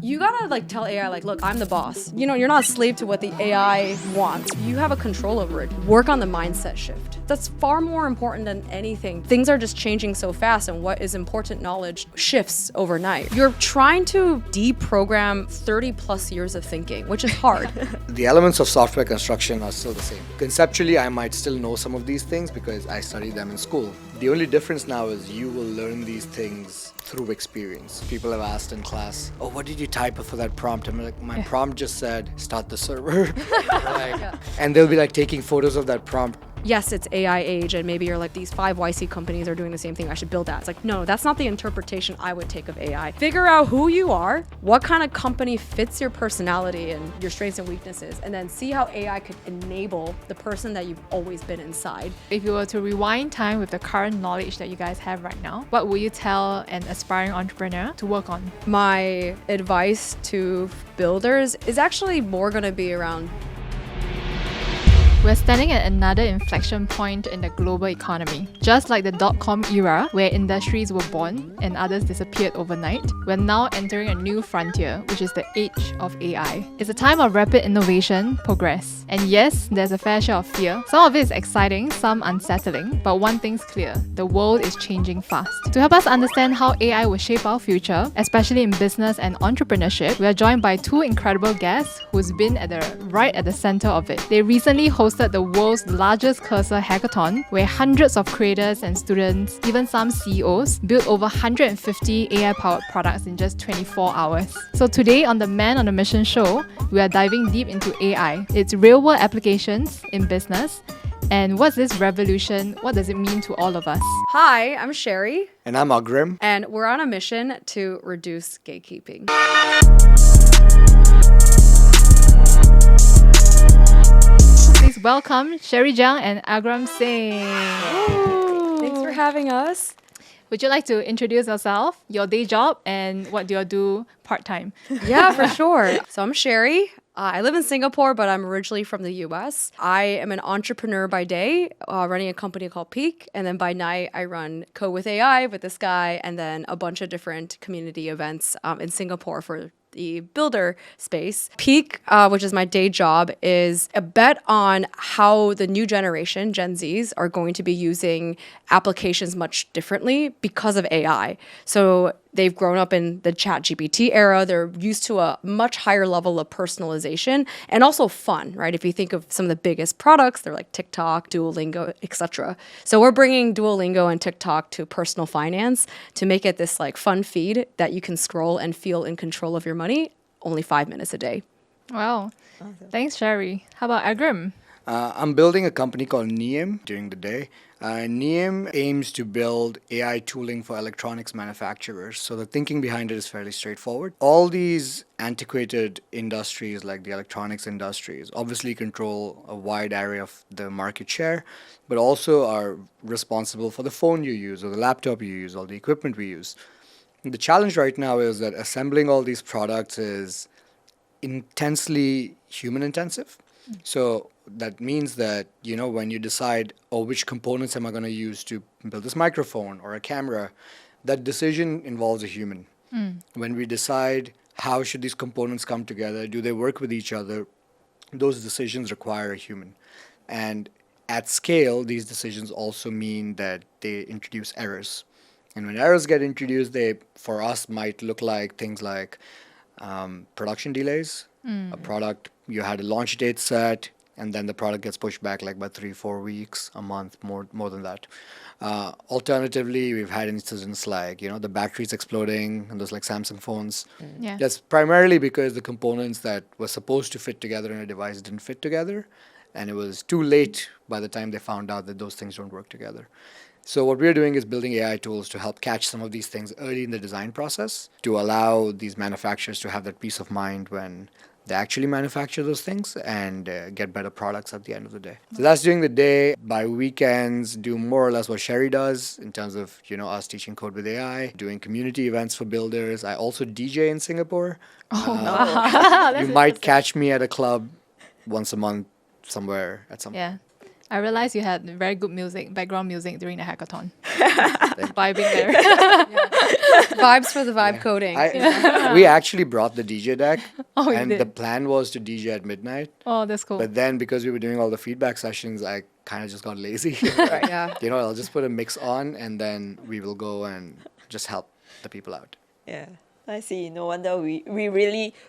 You gotta like tell AI like, look, I'm the boss. You know, you're not a slave to what the AI wants. You have a control over it. Work on the mindset shift. That's far more important than anything. Things are just changing so fast, and what is important knowledge shifts overnight. You're trying to deprogram 30 plus years of thinking, which is hard. The elements of software construction are still the same. Conceptually, I might still know some of these things because I studied them in school. The only difference now is you will learn these things through experience. People have asked in class, oh, what did you type for that prompt? I'm like, my prompt just said, start the server. And they'll be like taking photos of that prompt. Yes, it's AI age, and maybe you're like, these 5 YC companies are doing the same thing, I should build that. It's like, no, that's not the interpretation I would take of AI. Figure out who you are, what kind of company fits your personality and your strengths and weaknesses, and then see how AI could enable the person that you've always been inside. If you were to rewind time with the current knowledge that you guys have right now, what would you tell an aspiring entrepreneur to work on? My advice to builders is actually more going to be around We're standing at another inflection point in the global economy. Just like the dot-com era, where industries were born and others disappeared overnight, we're now entering a new frontier, which is the age of AI. It's a time of rapid innovation, progress. And yes, there's a fair share of fear. Some of it is exciting, some unsettling, but one thing's clear, the world is changing fast. To help us understand how AI will shape our future, especially in business and entrepreneurship, we are joined by 2 incredible guests who's been right at the center of it. They recently hosted the world's largest cursor hackathon, where hundreds of creators and students, even some CEOs, built over 150 AI-powered products in just 24 hours. So today on the Man on a Mission show, we are diving deep into AI, its real-world applications in business, and what's this revolution? What does it mean to all of us? Hi, I'm Sherry. And I'm Agrim. And we're on a mission to reduce gatekeeping. Please welcome Sherry Jiang and Agrim Singh. Thanks for having us. Would you like to introduce yourself, your day job, and what do you do part-time? Yeah, for sure. So I'm Sherry. I live in Singapore, but I'm originally from the US. I am an entrepreneur by day, running a company called Peak. And then by night, I run Code with AI with this guy, and then a bunch of different community events in Singapore for the builder space. Peak, which is my day job, is a bet on how the new generation, Gen Zs, are going to be using applications much differently because of AI. So they've grown up in the ChatGPT era. They're used to a much higher level of personalization and also fun, right? If you think of some of the biggest products, they're like TikTok, Duolingo, etc. So we're bringing Duolingo and TikTok to personal finance to make it this like fun feed that you can scroll and feel in control of your money, only 5 minutes a day. Wow. Awesome. Thanks, Sherry. How about Agrim? I'm building a company called Niyam during the day. Niyam aims to build AI tooling for electronics manufacturers. So the thinking behind it is fairly straightforward. All these antiquated industries like the electronics industries obviously control a wide area of the market share, but also are responsible for the phone you use or the laptop you use or the equipment we use. The challenge right now is that assembling all these products is intensely human intensive. So that means that, you know, when you decide, oh, which components am I going to use to build this microphone or a camera, that decision involves a human. When we decide how should these components come together, do they work with each other, those decisions require a human. And at scale, these decisions also mean that they introduce errors. And when errors get introduced, they, for us, might look like things like production delays. A product, you had a launch date set, and then the product gets pushed back like by 3-4 weeks, a month, more than that. Alternatively, we've had incidents like, you know, the batteries exploding and those like Samsung phones. Yeah. That's primarily because the components that were supposed to fit together in a device didn't fit together, and it was too late by the time they found out that those things don't work together. So what we're doing is building AI tools to help catch some of these things early in the design process to allow these manufacturers to have that peace of mind when they actually manufacture those things and get better products at the end of the day. So that's during the day. By weekends, do more or less what Sherry does in terms of, you know, us teaching code with AI, doing community events for builders. I also DJ in Singapore. You might catch me at a club once a month somewhere at some point. Yeah. I realized you had very good music, background music during the hackathon. Vibing there. Vibes for the vibe coding. We actually brought the DJ deck, Oh, you and did? the plan was to DJ at midnight. Oh, that's cool. But then because we were doing all the feedback sessions, I kind of just got lazy. Right, yeah. You know, I'll just put a mix on, and then we will go and just help the people out. Yeah, I see. No wonder we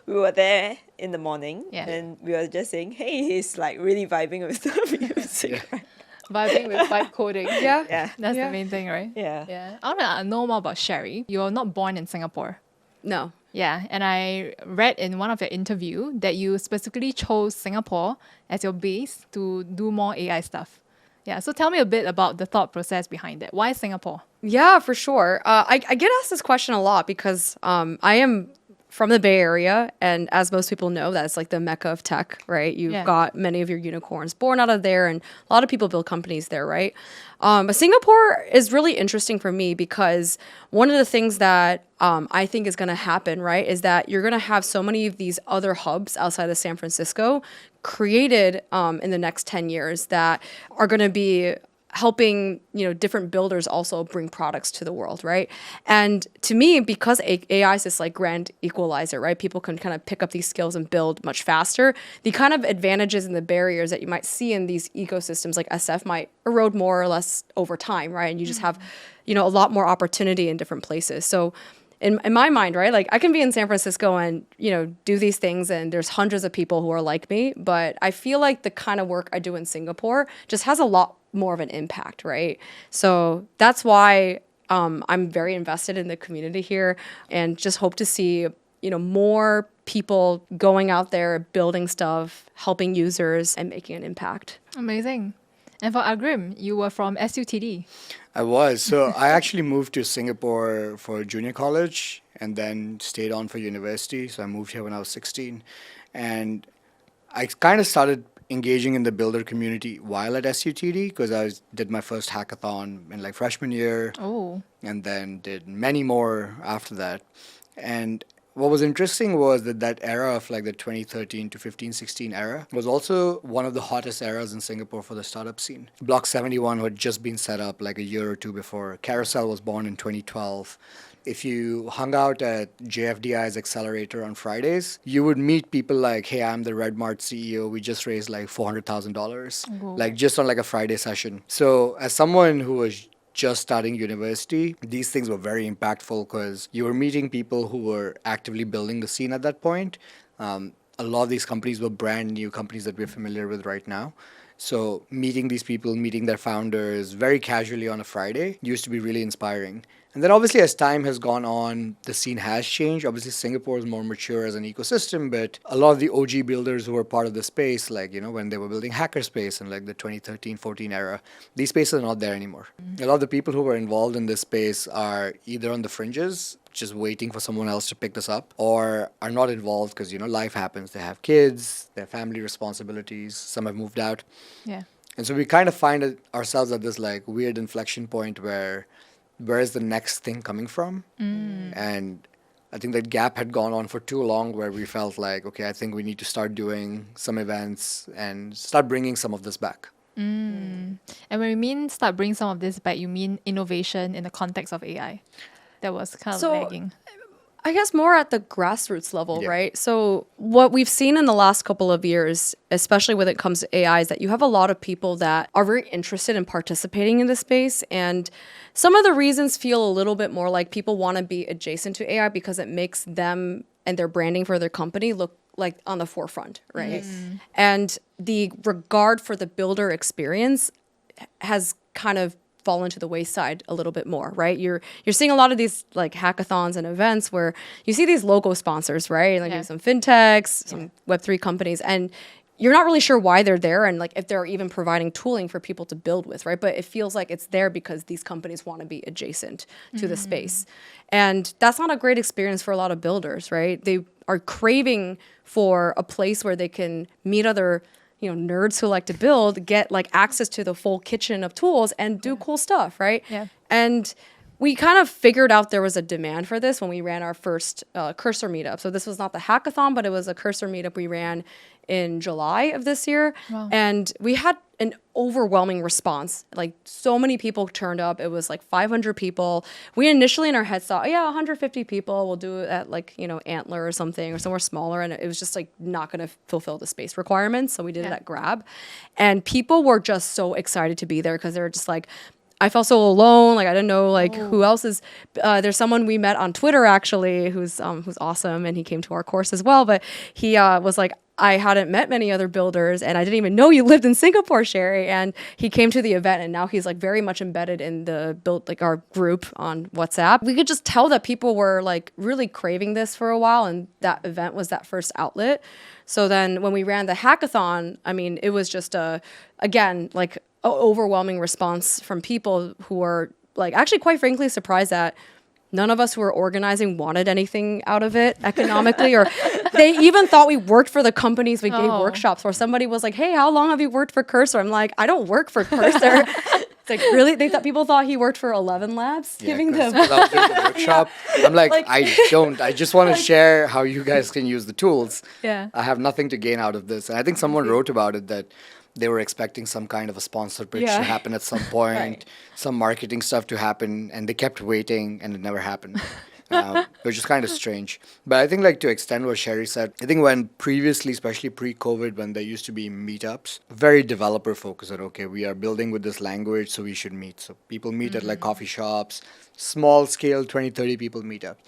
were there in the morning, Yeah. and we were just saying, hey, he's like really vibing with the music. Right? Vibing with vibe coding. Yeah. Yeah. That's Yeah. the main thing, right? Yeah. Yeah. I want to know more about Sherry. You're not born in Singapore. No. Yeah, and I read in one of your interview that you specifically chose Singapore as your base to do more AI stuff. Yeah, so tell me a bit about the thought process behind it. Why Singapore? Yeah, for sure. I get asked this question a lot because I am from the Bay Area, and as most people know, that's like the mecca of tech, right? You've Yeah. got many of your unicorns born out of there, and a lot of people build companies there, right? But Singapore is really interesting for me because one of the things that I think is going to happen, right, is that you're going to have so many of these other hubs outside of San Francisco created in the next 10 years that are going to be helping, you know, different builders also bring products to the world, right? And to me, because AI is this like grand equalizer, right? People can kind of pick up these skills and build much faster. The kind of advantages and the barriers that you might see in these ecosystems like SF might erode more or less over time, right? And you just have, you know, a lot more opportunity in different places. So in my mind, right, like I can be in San Francisco and, you know, do these things and there's hundreds of people who are like me, but I feel like the kind of work I do in Singapore just has a lot more of an impact, right? So that's why I'm very invested in the community here and just hope to see, you know, more people going out there, building stuff, helping users and making an impact. Amazing. And for Agrim, you were from SUTD. I was. So I actually moved to Singapore for junior college and then stayed on for university. So I moved here when I was 16. And I kind of started engaging in the builder community while at SUTD because did my first hackathon in like freshman year Oh. and then did many more after that. And what was interesting was that era of like the 2013 to 15, 16 era was also one of the hottest eras in Singapore for the startup scene. Block 71 had just been set up like a year or two before. Carousel was born in 2012. If you hung out at JFDI's accelerator on Fridays, you would meet people like, hey, I'm the Red Mart CEO. We just raised like $400,000, like just on like a Friday session. So as someone who was just starting university, these things were very impactful because you were meeting people who were actively building the scene at that point. A lot of these companies were brand new companies that we're familiar with right now. So meeting these people, meeting their founders very casually on a Friday used to be really inspiring. And then obviously as time has gone on, the scene has changed. Obviously Singapore is more mature as an ecosystem, but a lot of the OG builders who were part of the space, like, you know, when they were building Hackerspace in like the 2013-14 era, these spaces are not there anymore. A lot of the people who were involved in this space are either on the fringes, just waiting for someone else to pick this up, or are not involved because, you know, life happens. They have kids, they have family responsibilities, some have moved out. Yeah. And so we kind of find ourselves at this like weird inflection point where is the next thing coming from? And I think that gap had gone on for too long where we felt like, okay, I think we need to start doing some events and start bringing some of this back. And when we mean start bringing some of this back, you mean innovation in the context of AI. That was kind of So, lagging. I guess more at the grassroots level, Yeah. right? So what we've seen in the last couple of years, especially when it comes to AI, is that you have a lot of people that are very interested in participating in this space. And some of the reasons feel a little bit more like people want to be adjacent to AI because it makes them and their branding for their company look like on the forefront, right? And the regard for the builder experience has kind of fallen to the wayside a little bit more, right? You're seeing a lot of these like hackathons and events where you see these logo sponsors, right? Like Yeah. some fintechs, some Web3 companies, and you're not really sure why they're there and like if they're even providing tooling for people to build with, right? But it feels like it's there because these companies want to be adjacent to the space. And that's not a great experience for a lot of builders, right? They are craving for a place where they can meet other nerds who like to build, get like access to the full kitchen of tools and do cool stuff, right? Yeah. And we kind of figured out there was a demand for this when we ran our first cursor meetup. So this was not the hackathon, but it was a cursor meetup we ran in July of this year. Wow. And we had an overwhelming response. Like so many people turned up. It was like 500 people. We initially in our heads thought, yeah, 150 people. We'll do it at like, Antler or something or somewhere smaller. And it was just like not going to fulfill the space requirements. So we did it at Grab. And people were just so excited to be there because they were just like, I felt so alone. Like I didn't know like who else is. There's someone we met on Twitter actually, who's awesome, and he came to our course as well. But he was like, I hadn't met many other builders, and I didn't even know you lived in Singapore, Sherry. And he came to the event, and now he's like very much embedded in the our group on WhatsApp. We could just tell that people were like really craving this for a while, and that event was that first outlet. So then when we ran the hackathon, I mean, it was just again like overwhelming response from people who were like actually quite frankly surprised that none of us who were organizing wanted anything out of it economically, or they even thought we worked for the companies we gave workshops for. Somebody was like, hey, how long have you worked for Cursor? I'm like, I don't work for Cursor. It's like, really? People thought he worked for 11 Labs giving them the workshop. I'm like, I don't. I just want to share how you guys can use the tools. Yeah. I have nothing to gain out of this. And I think someone wrote about it that they were expecting some kind of a sponsor pitch to happen at some point, some marketing stuff to happen, and they kept waiting, and it never happened, which is kind of strange. But I think, like, to extend what Sherry said, I think when previously, especially pre-COVID, when there used to be meetups, very developer-focused, that, okay, we are building with this language, so we should meet. So people meet at, like, coffee shops, small-scale 20, 30 people meetups.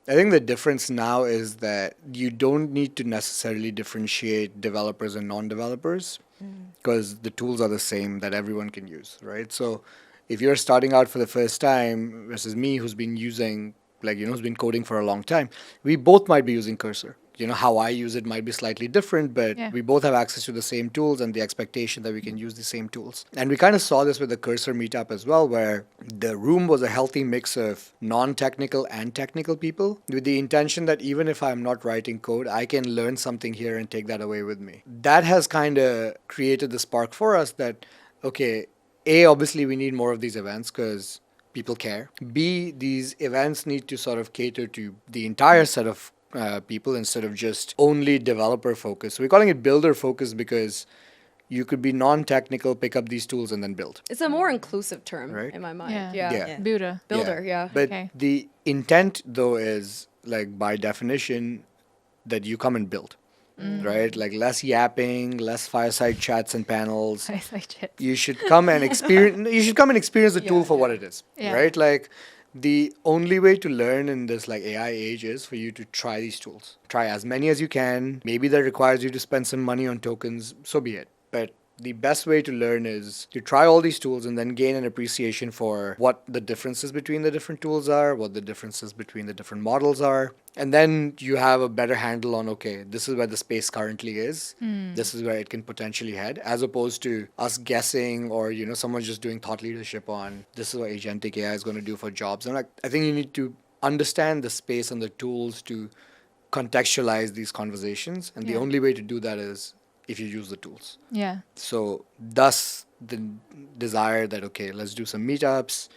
I think the difference now is that you don't need to necessarily differentiate developers and non-developers because the tools are the same that everyone can use, right? So if you're starting out for the first time versus me who's been using, like, who's been coding for a long time, we both might be using Cursor. How I use it might be slightly different, but we both have access to the same tools and the expectation that we can use the same tools. And we kind of saw this with the Cursor meetup as well, where the room was a healthy mix of non-technical and technical people with the intention that even if I'm not writing code, I can learn something here and take that away with me. That has kind of created the spark for us that, okay, A, obviously we need more of these events because people care. B, these events need to sort of cater to the entire set of people instead of just only developer focused. So we're calling it builder focused because you could be non-technical, pick up these tools and then build. It's a more inclusive term in my mind. Yeah. Builder. But the intent though is, like, by definition, that you come and build. Right? Like less yapping, less fireside chats and panels. Fireside chats. You should come and experience the tool for what it is. Right? Like, the only way to learn in this, like, AI age is for you to try these tools. Try as many as you can. Maybe that requires you to spend some money on tokens, so be it. But the best way to learn is to try all these tools and then gain an appreciation for what the differences between the different tools are, what the differences between the different models are. And then you have a better handle on, okay, this is where the space currently is. This is where it can potentially head, as opposed to us guessing or, someone just doing thought leadership on this is what agentic AI is going to do for jobs. And, like, I think you need to understand the space and the tools to contextualize these conversations. And the only way to do that is if you use the tools. Yeah. So thus the desire that, okay, let's do some meetups.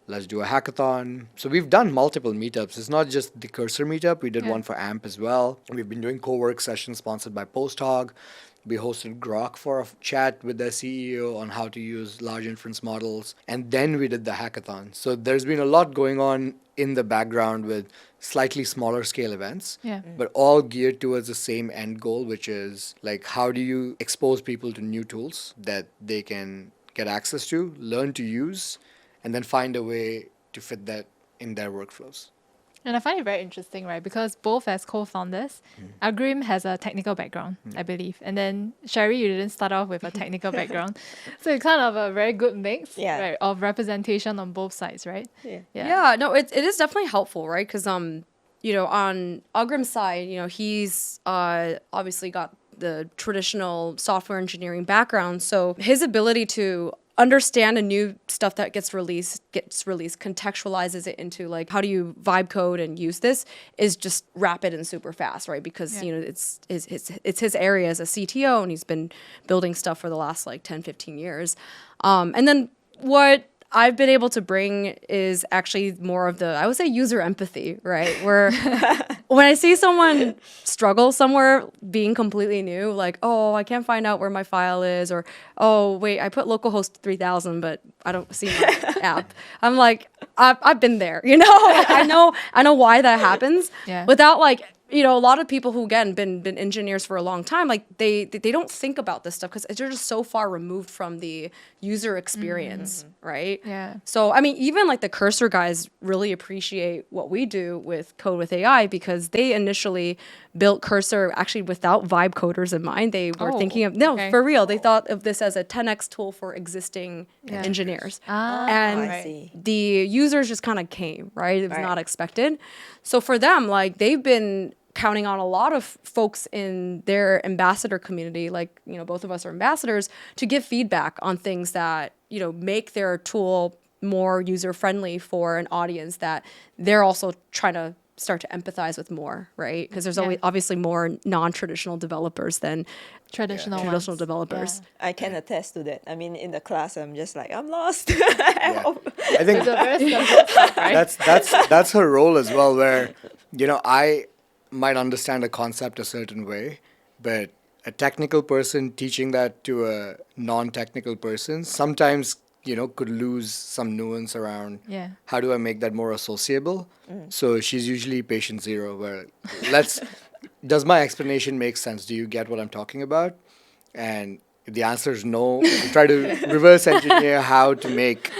Let's do a hackathon. So we've done multiple meetups. It's not just the Cursor meetup. We did one for AMP as well. We've been doing co-work sessions sponsored by PostHog. We hosted Grok for a chat with their CEO on how to use large inference models. And then we did the hackathon. So there's been a lot going on in the background with slightly smaller scale events, but all geared towards the same end goal, which is, like, how do you expose people to new tools that they can get access to, learn to use, and then find a way to fit that in their workflows. And I find it very interesting, right? Because both as co-founders, Agrim has a technical background, I believe. And then Sherry, you didn't start off with a technical background. So it's kind of a very good mix right, of representation on both sides, right? Yeah, no, it is definitely helpful, right? Because, on Agrim's side, he's obviously got the traditional software engineering background. So his ability to understand a new stuff that gets released, contextualizes it into, like, how do you vibe code and use this, is just rapid and super fast, right? Because, it's his area as a CTO, and he's been building stuff for the last, like, 10, 15 years. And then what I've been able to bring is actually more of the, I would say, user empathy, right? Where when I see someone struggle somewhere being completely new, like, oh, I can't find out where my file is, or, oh, wait, I put localhost 3000, but I don't see my app. I'm like, I've been there, you know? Like, I know why that happens. Yeah. Without like, you know, a lot of people who again been engineers for a long time, like they don't think about this stuff because they're just so far removed from the user experience, right? Yeah. So I mean, even like the cursor guys really appreciate what we do with Code with AI because they initially built cursor actually without vibe coders in mind. They were Oh, thinking of no, okay. for real. They thought of this as a 10x tool for existing Yeah. engineers. I And see. the users just kind of came, right? It was Right. not expected. So for them, like they've been counting on a lot of folks in their ambassador community, like, you know, both of us are ambassadors, to give feedback on things that, you know, make their tool more user friendly for an audience that they're also trying to start to empathize with more, right? Because there's Yeah. always obviously more non-traditional developers than Traditional traditional ones. developers. I can attest to that. I mean, in the class, I'm just like, I'm lost. Yeah. I think It's a very simple stuff, right? that's her role as well, where, you know, I might understand a concept a certain way, but a technical person teaching that to a non-technical person sometimes, you know, could lose some nuance around Yeah. how do I make that more associable. So she's usually patient zero, where let's does my explanation make sense? Do you get what I'm talking about? And if the answer is no, try to reverse engineer how to make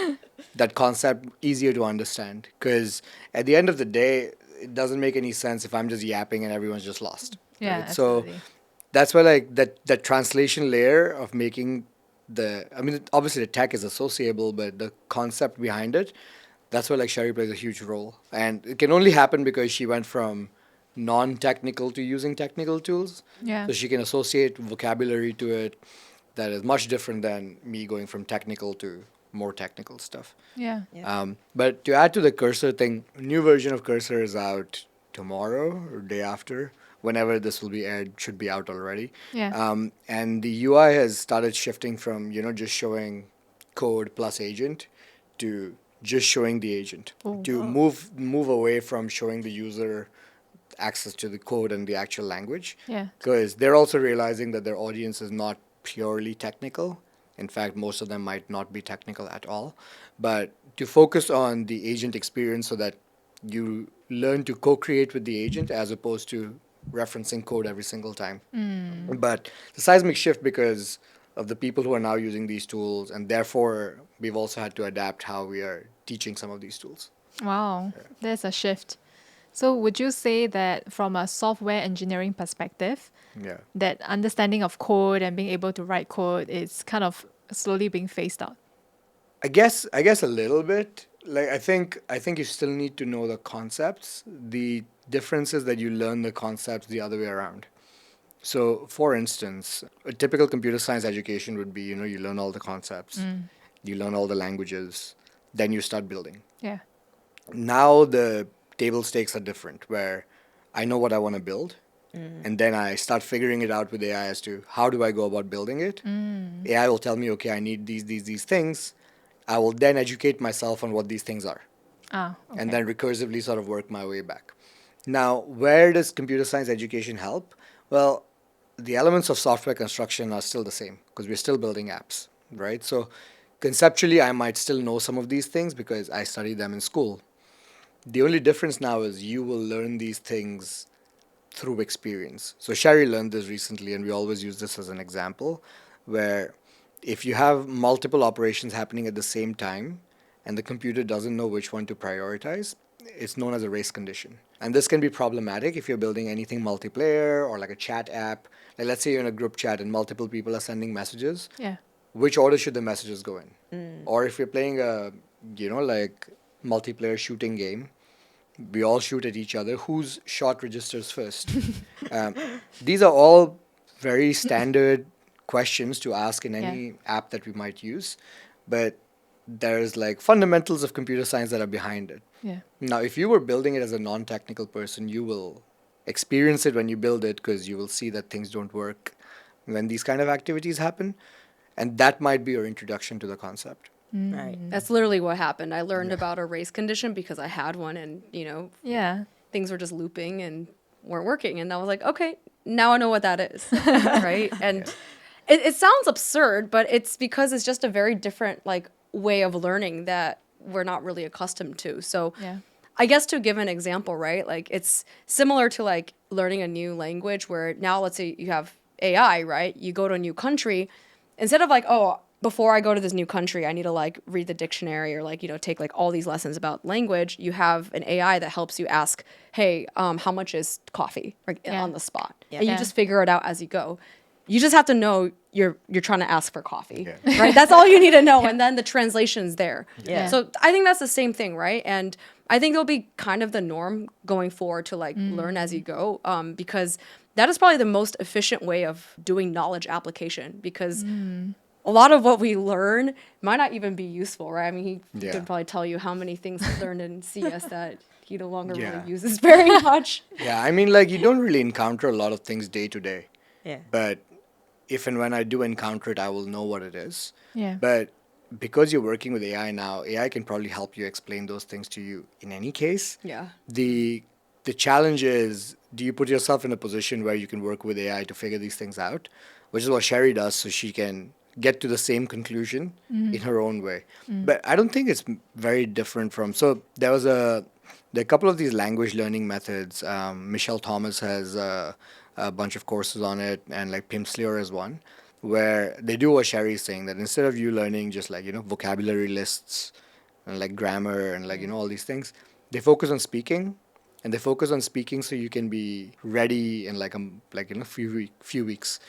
that concept easier to understand. Because at the end of the day, it doesn't make any sense if I'm just yapping and everyone's just lost. Yeah, right? So absolutely. that's why like that translation layer of making I mean, obviously the tech is associable, but the concept behind it, that's where like Sherry plays a huge role. And it can only happen because she went from non-technical to using technical tools. Yeah. So she can associate vocabulary to it that is much different than me going from technical to more technical stuff. Yeah. But to add to the cursor thing, new version of cursor is out tomorrow or day after. Whenever this will be aired, should be out already. Yeah. And the UI has started shifting from, you know, just showing code plus agent to just showing the agent. To move away from showing the user access to the code and the actual language. Yeah. Because they're also realizing that their audience is not purely technical. In fact, most of them might not be technical at all. But to focus on the agent experience so that you learn to co-create with the agent as opposed to referencing code every single time. But the seismic shift because of the people who are now using these tools, and therefore we've also had to adapt how we are teaching some of these tools. Wow, there's a shift. So would you say that from a software engineering perspective, Yeah. that understanding of code and being able to write code is kind of slowly being phased out? I guess a little bit. Like I think you still need to know the concepts. The difference is that you learn the concepts the other way around. So, for instance, a typical computer science education would be, you know, you learn all the concepts, you learn all the languages, then you start building. Yeah. Now the table stakes are different, where I know what I want to build, and then I start figuring it out with AI as to how do I go about building it. AI will tell me, okay, I need these things. I will then educate myself on what these things are, Ah, okay. and then recursively sort of work my way back. Now, where does computer science education help? Well, the elements of software construction are still the same because we're still building apps, right? So conceptually, I might still know some of these things because I studied them in school. The only difference now is you will learn these things through experience. So Sherry learned this recently, and we always use this as an example, where if you have multiple operations happening at the same time and the computer doesn't know which one to prioritize, it's known as a race condition. And this can be problematic if you're building anything multiplayer or like a chat app. Like let's say you're in a group chat and multiple people are sending messages. Yeah. Which order should the messages go in? Or if you're playing a, you know, like multiplayer shooting game, we all shoot at each other. Whose shot registers first? um, these are all very standard questions to ask in any app that we might use, but there's like fundamentals of computer science that are behind it. Yeah. Now, if you were building it as a non-technical person, you will experience it when you build it because you will see that things don't work when these kind of activities happen, and that might be your introduction to the concept. Right. That's literally what happened. I learned about a race condition because I had one, and Yeah. things were just looping and weren't working. And I was like, okay, now I know what that is, right? And it sounds absurd, but it's because it's just a very different like way of learning that we're not really accustomed to. So Yeah. I guess to give an example, right? Like it's similar to like learning a new language where now let's say you have AI, right? You go to a new country, instead of like, oh, before I go to this new country, I need to like read the dictionary or like, take like all these lessons about language. You have an AI that helps you ask, hey, how much is coffee, like on the spot? Yeah. And you Yeah. just figure it out as you go. You just have to know you're trying to ask for coffee, right? That's all you need to know. And then the translation's there. Yeah. So I think that's the same thing, right? And I think it'll be kind of the norm going forward to like learn as you go, because that is probably the most efficient way of doing knowledge application, because a lot of what we learn might not even be useful, right? I mean, he Yeah. could probably tell you how many things he learned in CS that he no longer Yeah. really uses very much. Yeah, I mean, like, you don't really encounter a lot of things day to day. Yeah. But if and when I do encounter it, I will know what it is. Yeah. But because you're working with AI now, AI can probably help you explain those things to you in any case. Yeah. The challenge is, do you put yourself in a position where you can work with AI to figure these things out? Which is what Sherry does, so she can get to the same conclusion in her own way. But I don't think it's very different from. So there are a couple of these language learning methods. Michelle Thomas has a bunch of courses on it, and like Pimsleur is one, where they do what Sherry's saying, that instead of you learning just like vocabulary lists and like grammar and like all these things, they focus on speaking. And they focus on speaking so you can be ready in like a few weeks.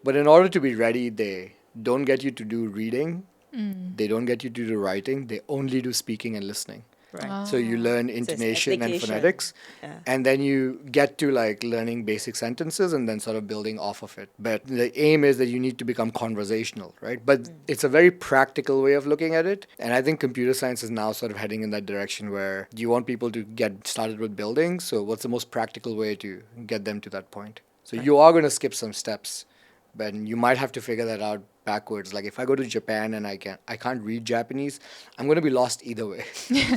But in order to be ready, they don't get you to do reading. They don't get you to do writing. They only do speaking and listening. Right. So you learn it's intonation and application. phonetics, Yeah. and then you get to like learning basic sentences and then sort of building off of it. But the aim is that you need to become conversational, right? But it's a very practical way of looking at it. And I think computer science is now sort of heading in that direction where you want people to get started with building. So what's the most practical way to get them to that point? So you are going to skip some steps, but you might have to figure that out backwards. Like if I go to Japan and I can't read Japanese, I'm going to be lost either way.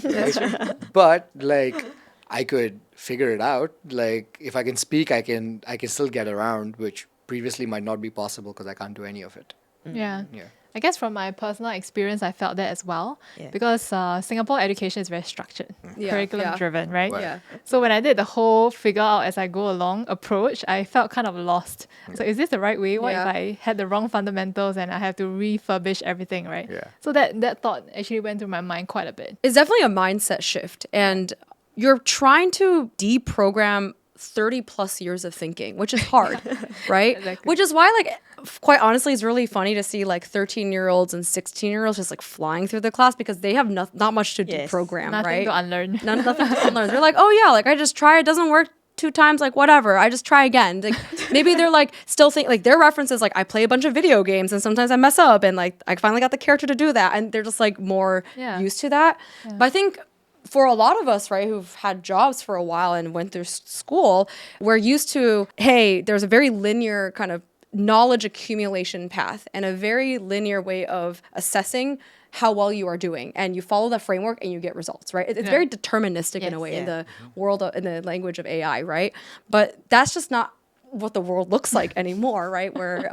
Right? But like I could figure it out. Like if I can speak, I can still get around, which previously might not be possible because I can't do any of it. Yeah. Yeah. I guess from my personal experience, I felt that as well. Yeah. Because Singapore education is very structured, curriculum driven, right? Right. Yeah. So when I did the whole figure out as I go along approach, I felt kind of lost. So is this the right way? What if Yeah. I had the wrong fundamentals and I have to refurbish everything, right? Yeah. So that thought actually went through my mind quite a bit. It's definitely a mindset shift, and you're trying to deprogram 30 plus years of thinking, which is hard, right? Exactly. Which is why, like, quite honestly, it's really funny to see like 13-year-olds and 16-year-olds just like flying through the class because they have not much to Yes. deprogram, Nothing right? to unlearn. Nothing to unlearn. They're like, oh yeah, like I just try, it doesn't work 2 times, like whatever, I just try again. Like maybe they're like still think like their references, like I play a bunch of video games and sometimes I mess up and like I finally got the character to do that, and they're just like more Yeah. used to that. But I think for a lot of us, right, who've had jobs for a while and went through school, we're used to, hey, there's a very linear kind of knowledge accumulation path and a very linear way of assessing how well you are doing, and you follow the framework and you get results, right? It's Yeah. very deterministic in a Yes. way in Yeah. the world in the language of AI, right? But that's just not what the world looks like anymore, right? Where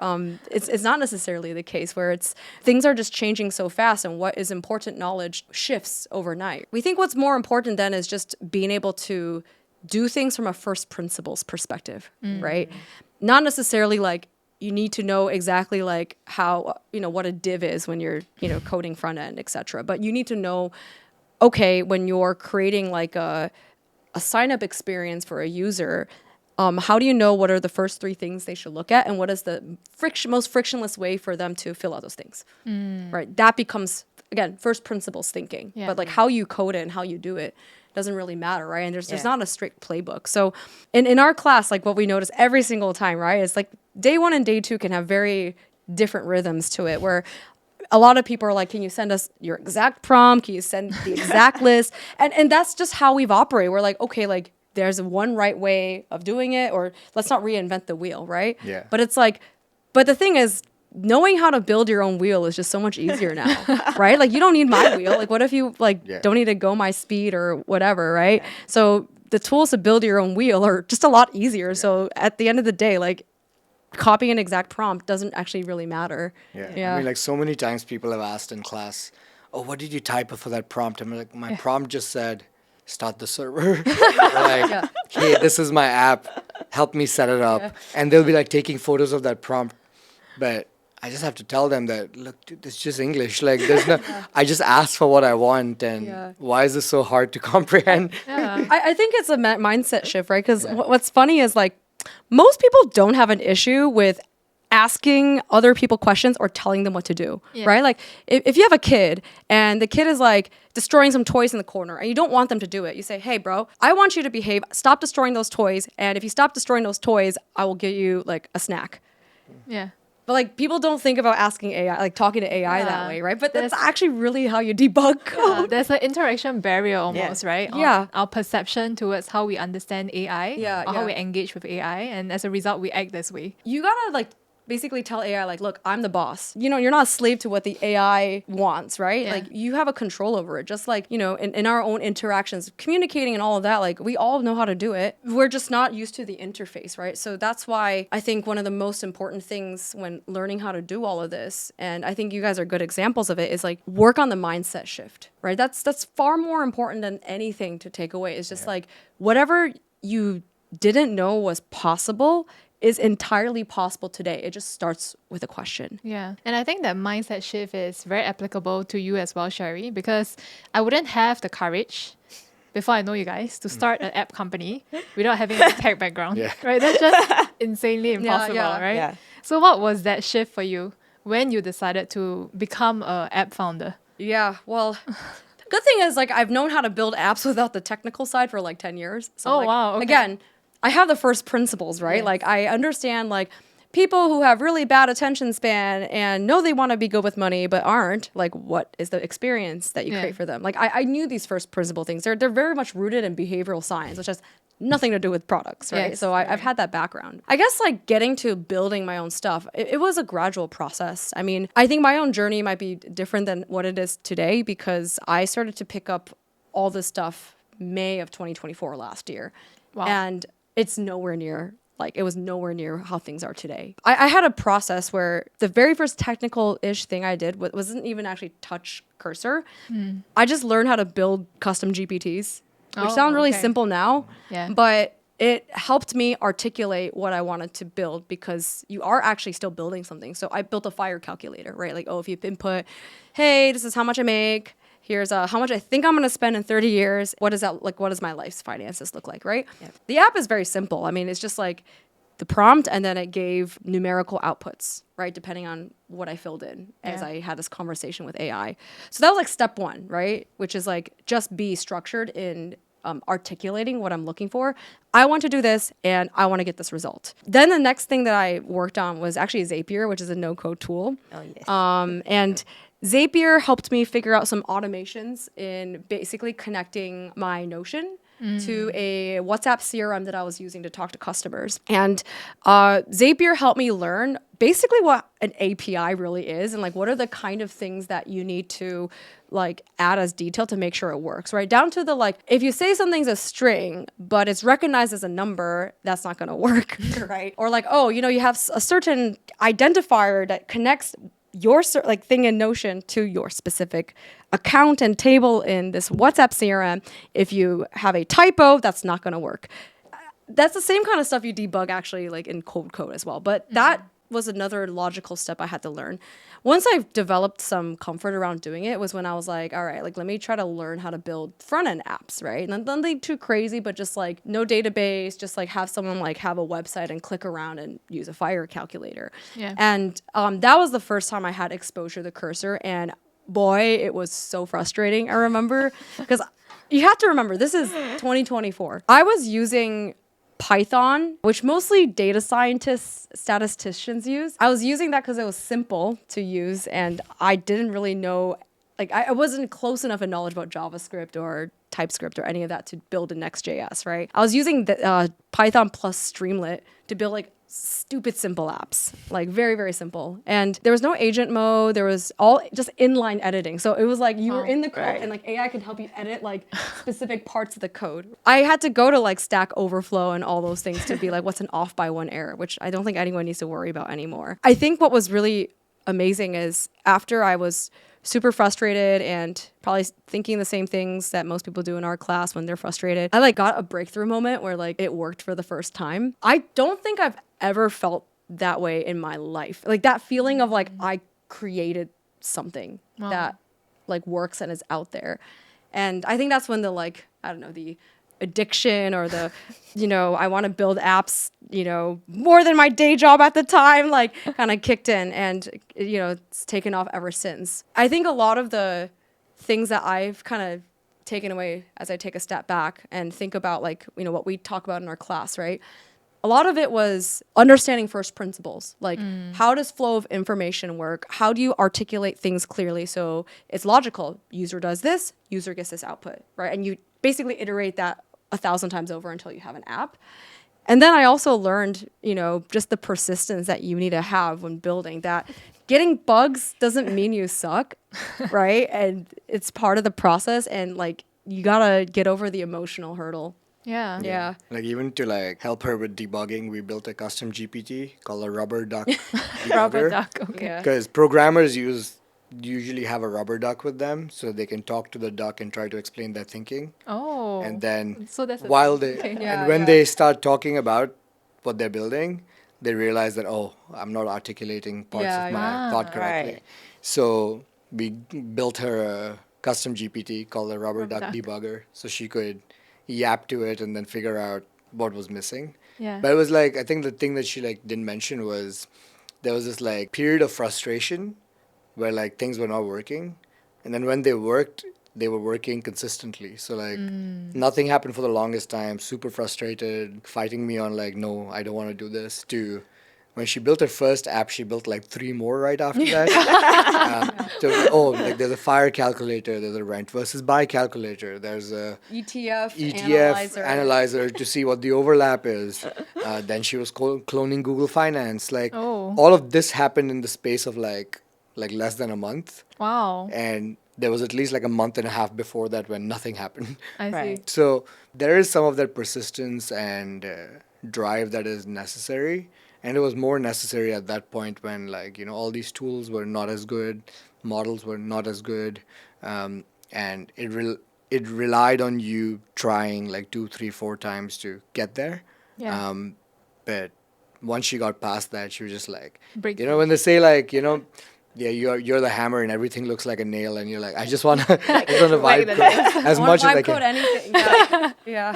it's not necessarily the case, where it's things are just changing so fast, and what is important knowledge shifts overnight. We think what's more important then is just being able to do things from a first principles perspective, right? Not necessarily like you need to know exactly like how, what a div is when you're, coding front end, etc. But you need to know, okay, when you're creating like a sign up experience for a user, how do you know what are the first 3 things they should look at, and what is the most frictionless way for them to fill out those things, right? That becomes, again, first principles thinking. Yeah. But like how you code it and how you do it doesn't really matter, right? And there's Yeah. not a strict playbook. So in our class, like what we notice every single time, right, is like day 1 and day 2 can have very different rhythms to it, where a lot of people are like, can you send us your exact prompt? Can you send the exact list? And that's just how we've operated. We're like, okay, like there's one right way of doing it, or let's not reinvent the wheel, right? Yeah. But it's like, but the thing is, knowing how to build your own wheel is just so much easier now, right? Like you don't need my wheel. Like what if you don't need to go my speed or whatever, right? Yeah. So the tools to build your own wheel are just a lot easier. So at the end of the day, like copying an exact prompt doesn't actually really matter. I mean, like so many times people have asked in class, "Oh, what did you type for that prompt?" I'm like, my prompt just said, "Start the server." Like, hey, this is my app. Help me set it up. And they'll be like taking photos of that prompt, but I just have to tell them that, look, dude, it's just English. Like, there's no. I just asked for what I want, and why is this so hard to comprehend? I think it's a mindset shift, right? Because what's funny is like most people don't have an issue with asking other people questions or telling them what to do, right? Like if you have a kid and the kid is like destroying some toys in the corner and you don't want them to do it, you say, hey, bro, I want you to behave. Stop destroying those toys. And if you stop destroying those toys, I will give you like a snack. Yeah. But like people don't think about asking AI, like talking to AI that way, right? But that's actually really how you debug code. There's an interaction barrier almost, right? Yeah. Our perception towards how we understand AI or how we engage with AI. And as a result, we act this way. You gotta like basically tell AI like, look, I'm the boss. You know, you're not a slave to what the AI wants, right? Yeah. Like you have a control over it. Just like, you know, in our own interactions, communicating and all of that, like we all know how to do it. We're just not used to the interface, right? So that's why I think one of the most important things when learning how to do all of this, and I think you guys are good examples of it, is like work on the mindset shift, right? That's far more important than anything to take away. It's just like whatever you didn't know was possible is entirely possible today. It just starts with a question. Yeah. And I think that mindset shift is very applicable to you as well, Sherry, because I wouldn't have the courage before I know you guys to start an app company without having a tech background. Right? That's just insanely impossible, right? Yeah. So what was that shift for you when you decided to become an app founder? Yeah, well, the good thing is like I've known how to build apps without the technical side for like 10 years. So like, wow. Okay. Again, I have the first principles, right? Like I understand like people who have really bad attention span and know they want to be good with money but aren't, like what is the experience that you create for them? Like I knew these first principle things. They're very much rooted in behavioral science, which has nothing to do with products, right? So I've had that background. I guess like getting to building my own stuff, it was a gradual process. I mean, I think my own journey might be different than what it is today because I started to pick up all this stuff May of 2024 last year. Wow. And it's nowhere near, like, it was nowhere near how things are today. I had a process where the very first technical-ish thing I did wasn't even actually touch cursor. I just learned how to build custom GPTs, which sound really simple now, but it helped me articulate what I wanted to build because you are actually still building something. So I built a fire calculator, right? Like, oh, if you input, hey, this is how much I make. Here's how much I think I'm going to spend in 30 years. What is that like? What does my life's finances look like, right? The app is very simple. I mean, it's just like the prompt and then it gave numerical outputs, right? Depending on what I filled in as I had this conversation with AI. So that was like step one, right? Which is like just be structured in articulating what I'm looking for. I want to do this and I want to get this result. Then the next thing that I worked on was actually Zapier, which is a no-code tool. Oh, yes. And Zapier helped me figure out some automations in basically connecting my Notion to a WhatsApp CRM that I was using to talk to customers. And Zapier helped me learn basically what an API really is and like what are the kind of things that you need to like add as detail to make sure it works, right? Down to the like, if you say something's a string, but it's recognized as a number, that's not gonna work, right? Or like, oh, you know, you have a certain identifier that connects your like thing in Notion to your specific account and table in this WhatsApp CRM. If you have a typo, that's not going to work. That's the same kind of stuff you debug actually like in code as well. But that was another logical step I had to learn. Once I developed some comfort around doing it was when I was like, all right, like let me try to learn how to build front-end apps, right? And nothing too crazy, but just like no database, just like have someone like have a website and click around and use a fire calculator. And that was the first time I had exposure to cursor. And boy, it was so frustrating, I remember. Because you have to remember, this is 2024. I was using Python, which mostly data scientists, statisticians use. I was using that because it was simple to use and I didn't really know, like I wasn't close enough in knowledge about JavaScript or TypeScript or any of that to build a Next.js, right? I was using the, Python plus Streamlit to build like stupid simple apps, like very, very simple. And there was no agent mode. There was all just inline editing. So it was like you were in the code Right. and like AI could help you edit like specific parts of the code. I had to go to like Stack Overflow and all those things to be like, what's an off by one error, which I don't think anyone needs to worry about anymore. I think what was really amazing is after I was super frustrated and probably thinking the same things that most people do in our class when they're frustrated, I like got a breakthrough moment where like it worked for the first time. I don't think I've ever felt that way in my life. Like that feeling of like I created something that like works and is out there. And I think that's when the like, I don't know, the addiction or the, I want to build apps, more than my day job at the time, like kind of kicked in, and, it's taken off ever since. I think a lot of the things that I've kind of taken away as I take a step back and think about like, what we talk about in our class, right? A lot of it was understanding first principles. Like, how does flow of information work? How do you articulate things clearly so it's logical? User does this, user gets this output, right? And you basically iterate that 1,000 times over until you have an app. And then I also learned, just the persistence that you need to have when building that. Getting bugs doesn't mean you suck, right? And it's part of the process. And like, you gotta get over the emotional hurdle. Yeah. Like even to like help her with debugging, we built a custom GPT called a rubber duck Rubber debugger. duck, okay. Yeah. Because programmers usually have a rubber duck with them, so they can talk to the duck and try to explain their thinking. Oh. And then So that's while they okay. Yeah, and when yeah. they start talking about what they're building, they realize that I'm not articulating parts Yeah, of my yeah. thought correctly. Right. So we built her a custom GPT called a rubber duck duck. debugger, so she could yap to it and then figure out what was missing. Yeah. But it was like, I think the thing that she like didn't mention was there was this like period of frustration where like things were not working, and then when they worked, they were working consistently. So like nothing happened for the longest time, super frustrated, fighting me on like, no, I don't want to do this, to when she built her first app, she built like 3 more right after that. Like there's a fire calculator, there's a rent versus buy calculator, there's a ETF analyzer to see what the overlap is. Then she was cloning Google Finance. Like Oh. all of this happened in the space of like less than a month. Wow. And there was at least like a month and a half before that when nothing happened. I see. Right. So there is some of that persistence and drive that is necessary. And it was more necessary at that point when like, all these tools were not as good, models were not as good. And it relied on you trying like 2, 3, 4 times to get there. Yeah. But once she got past that, she was just like, Breakthrough. when they say like, yeah, you're the hammer and everything looks like a nail, and you're like, I just want to Whack vibe the code as much as I code can. anything. Yeah. Yeah.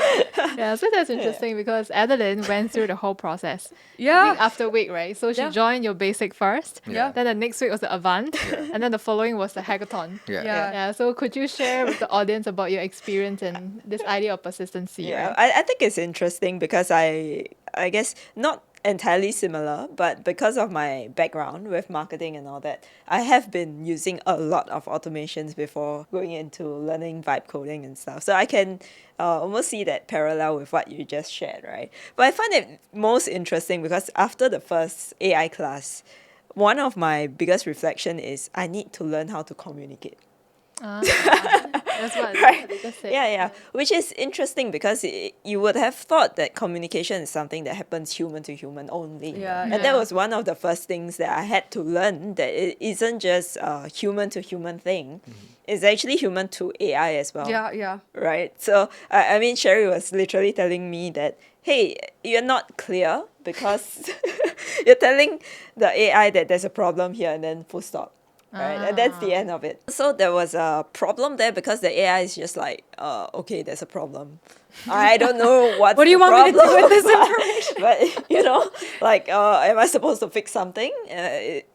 Yeah, so that's interesting because Adeline went through the whole process. Yeah. Week after week, right? So she Yeah. joined your basic first. Yeah. Then the next week was the Avant. And then the following was the hackathon. Yeah. Yeah. Yeah, so could you share with the audience about your experience and this idea of persistency? Yeah, Right? I think it's interesting because I guess not entirely similar, but because of my background with marketing and all that, I have been using a lot of automations before going into learning vibe coding and stuff. So I can almost see that parallel with what you just shared, right? But I find it most interesting because after the first AI class, one of my biggest reflection is I need to learn how to communicate. That's what they just said. Yeah. Which is interesting because you would have thought that communication is something that happens human to human only. Yeah, And yeah. that was one of the first things that I had to learn, that it isn't just a human to human thing. It's actually human to AI as well. Yeah. Right? So, I mean, Sherry was literally telling me that, hey, you're not clear because you're telling the AI that there's a problem here and then full stop. Right, and that's the end of it. So there was a problem there because the AI is just like, okay, there's a problem. I don't know what. What do you want me to do with this information? But like, am I supposed to fix something?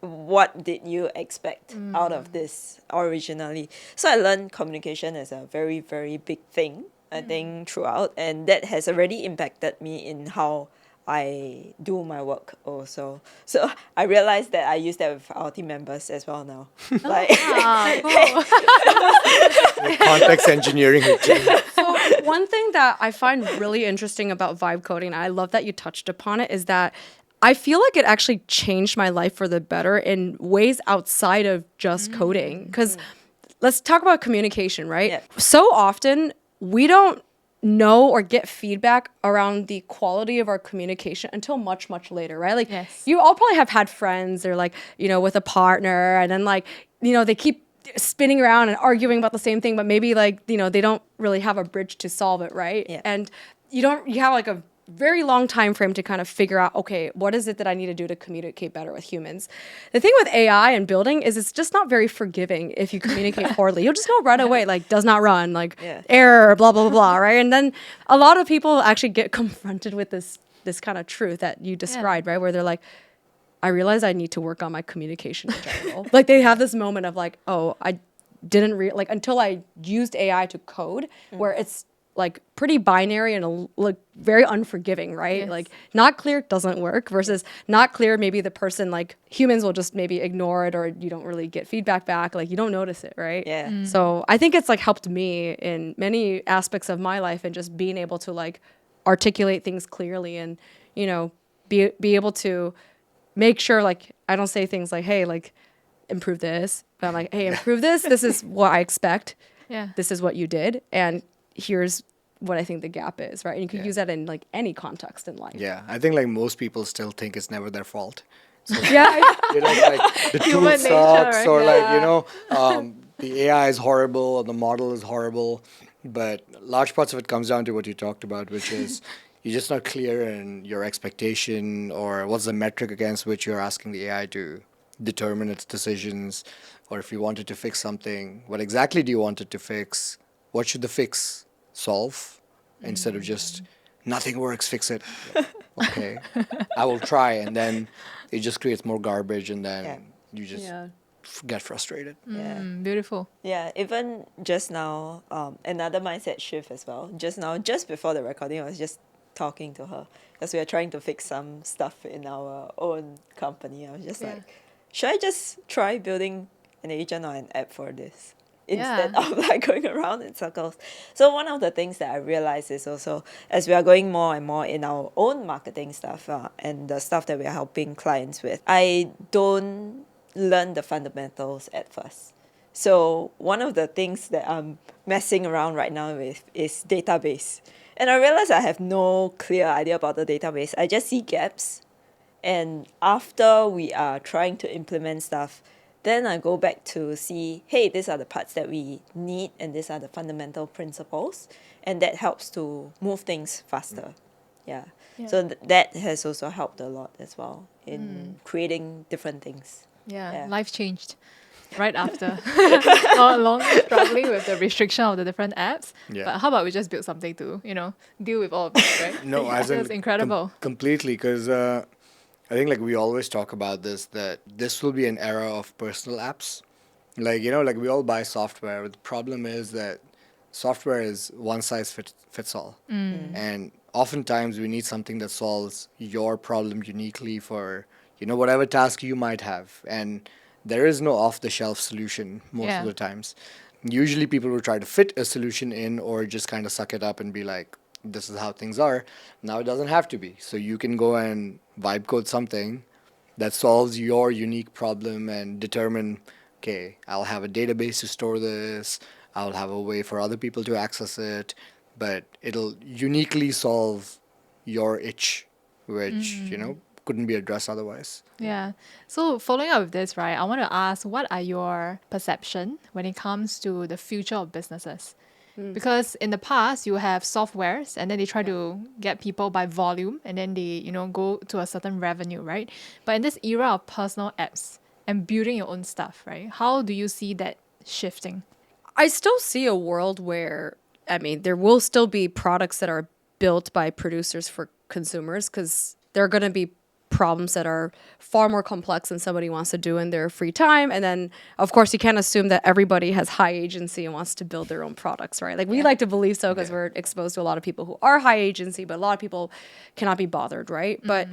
What did you expect out of this originally? So I learned communication as a very, very big thing, I think, throughout, and that has already impacted me in how I do my work also. So I realized that I use that with our team members as well now. Like, Context engineering routine. So one thing that I find really interesting about vibe coding, and I love that you touched upon it, is that I feel like it actually changed my life for the better in ways outside of just coding. Because let's talk about communication, right? Yeah. So often we don't know or get feedback around the quality of our communication until much, much later, right? Like Yes. you all probably have had friends or like, with a partner and then like, they keep spinning around and arguing about the same thing, but maybe like, they don't really have a bridge to solve it, right? Yeah. And you have like a very long time frame to kind of figure out, okay, what is it that I need to do to communicate better with humans? The thing with AI and building is it's just not very forgiving if you communicate poorly. You'll just know right away, like does not run, like Yeah. error, blah, blah, blah, blah, right? And then a lot of people actually get confronted with this kind of truth that you described, right? Where they're like, I realize I need to work on my communication in general. Like they have this moment of like, oh, I didn't like until I used AI to code, where it's like pretty binary and like very unforgiving, right? Yes. Like not clear doesn't work versus not clear. Maybe the person, like humans will just maybe ignore it, or you don't really get feedback back. Like you don't notice it, right? Yeah. So I think it's like helped me in many aspects of my life and just being able to like articulate things clearly and, be able to make sure like I don't say things like, hey, like improve this, but I'm like, hey, improve this. This is what I expect. Yeah. This is what you did. And here's what I think the gap is, right? And you can Yeah. use that in like any context in life. Yeah, I think like most people still think it's never their fault. So, Yeah. like the tool Human nature, sucks, right? or Yeah. the AI is horrible, or the model is horrible. But large parts of it comes down to what you talked about, which is you're just not clear in your expectation, or what's the metric against which you're asking the AI to determine its decisions, or if you wanted to fix something, what exactly do you want it to fix? What should the fix solve? Instead of just nothing works, fix it. Okay, I will try, and then it just creates more garbage, and then Yeah. you just Yeah. get frustrated. Yeah. Beautiful. Yeah, even just now, another mindset shift as well. Just now, just before the recording, I was just talking to her because we are trying to fix some stuff in our own company. I was just Yeah. like, should I just try building an agent or an app for this instead of like going around in circles? So one of the things that I realized is also as we are going more and more in our own marketing stuff and the stuff that we are helping clients with, I don't learn the fundamentals at first. So one of the things that I'm messing around right now with is database. And I realize I have no clear idea about the database. I just see gaps. And after we are trying to implement stuff, then I go back to see, hey, these are the parts that we need and these are the fundamental principles. And that helps to move things faster. Yeah. So that has also helped a lot as well in creating different things. Yeah. Life changed right after not long struggling with the restriction of the different apps. Yeah. But how about we just build something to, deal with all of this, right? No, as in That's incredible. completely, because I think like we always talk about this, that this will be an era of personal apps. Like like we all buy software. But the problem is that software is one size fits all, and oftentimes we need something that solves your problem uniquely for whatever task you might have, and there is no off-the-shelf solution most of the times. Usually people will try to fit a solution in, or just kind of suck it up and be like, this is how things are. Now it doesn't have to be. So you can go and vibe code something that solves your unique problem and determine, okay, I'll have a database to store this, I'll have a way for other people to access it, but it'll uniquely solve your itch, which, couldn't be addressed otherwise. Yeah. So following up with this, right, I want to ask, what are your perception when it comes to the future of businesses? Because in the past, you have softwares and then they try to get people by volume and then they, go to a certain revenue, right? But in this era of personal apps and building your own stuff, right, how do you see that shifting? I still see a world where, there will still be products that are built by producers for consumers, because there are going to be problems that are far more complex than somebody wants to do in their free time. And then, of course, you can't assume that everybody has high agency and wants to build their own products, right? Like we like to believe so because we're exposed to a lot of people who are high agency, but a lot of people cannot be bothered, right? But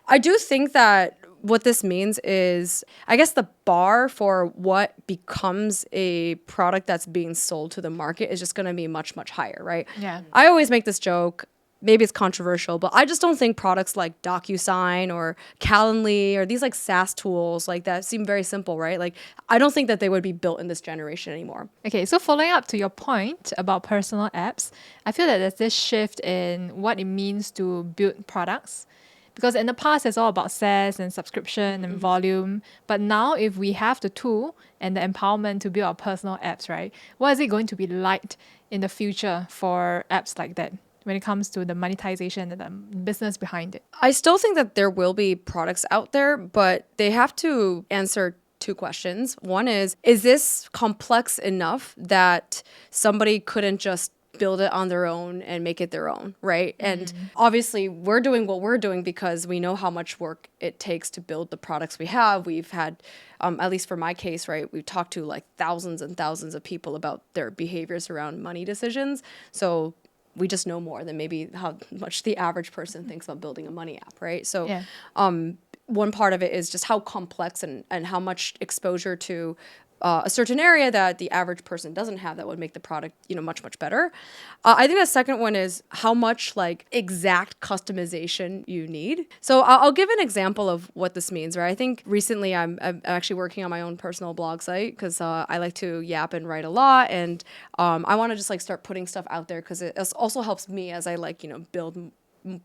I do think that what this means is, I guess the bar for what becomes a product that's being sold to the market is just going to be much, much higher, right? Yeah. I always make this joke. maybe it's controversial, but I just don't think products like DocuSign or Calendly or these like SaaS tools like that seem very simple, right? Like, I don't think that they would be built in this generation anymore. Okay, so following up to your point about personal apps, I feel that there's this shift in what it means to build products. Because in the past, it's all about SaaS and subscription and volume. But now, if we have the tool and the empowerment to build our personal apps, right, what is it going to be like in the future for apps like that when it comes to the monetization and the business behind it? I still think that there will be products out there, but they have to answer two questions. One is this complex enough that somebody couldn't just build it on their own and make it their own, right? And obviously we're doing what we're doing because we know how much work it takes to build the products we have. We've had, at least for my case, right, we've talked to like thousands and thousands of people about their behaviors around money decisions. So we just know more than maybe how much the average person thinks about building a money app, right? So Yeah. One part of it is just how complex and how much exposure to a certain area that the average person doesn't have that would make the product, much, much better. I think the second one is how much like exact customization you need. So I'll give an example of what this means, right? I think recently I'm actually working on my own personal blog site because I like to yap and write a lot. And I want to just like start putting stuff out there because it also helps me as I like, build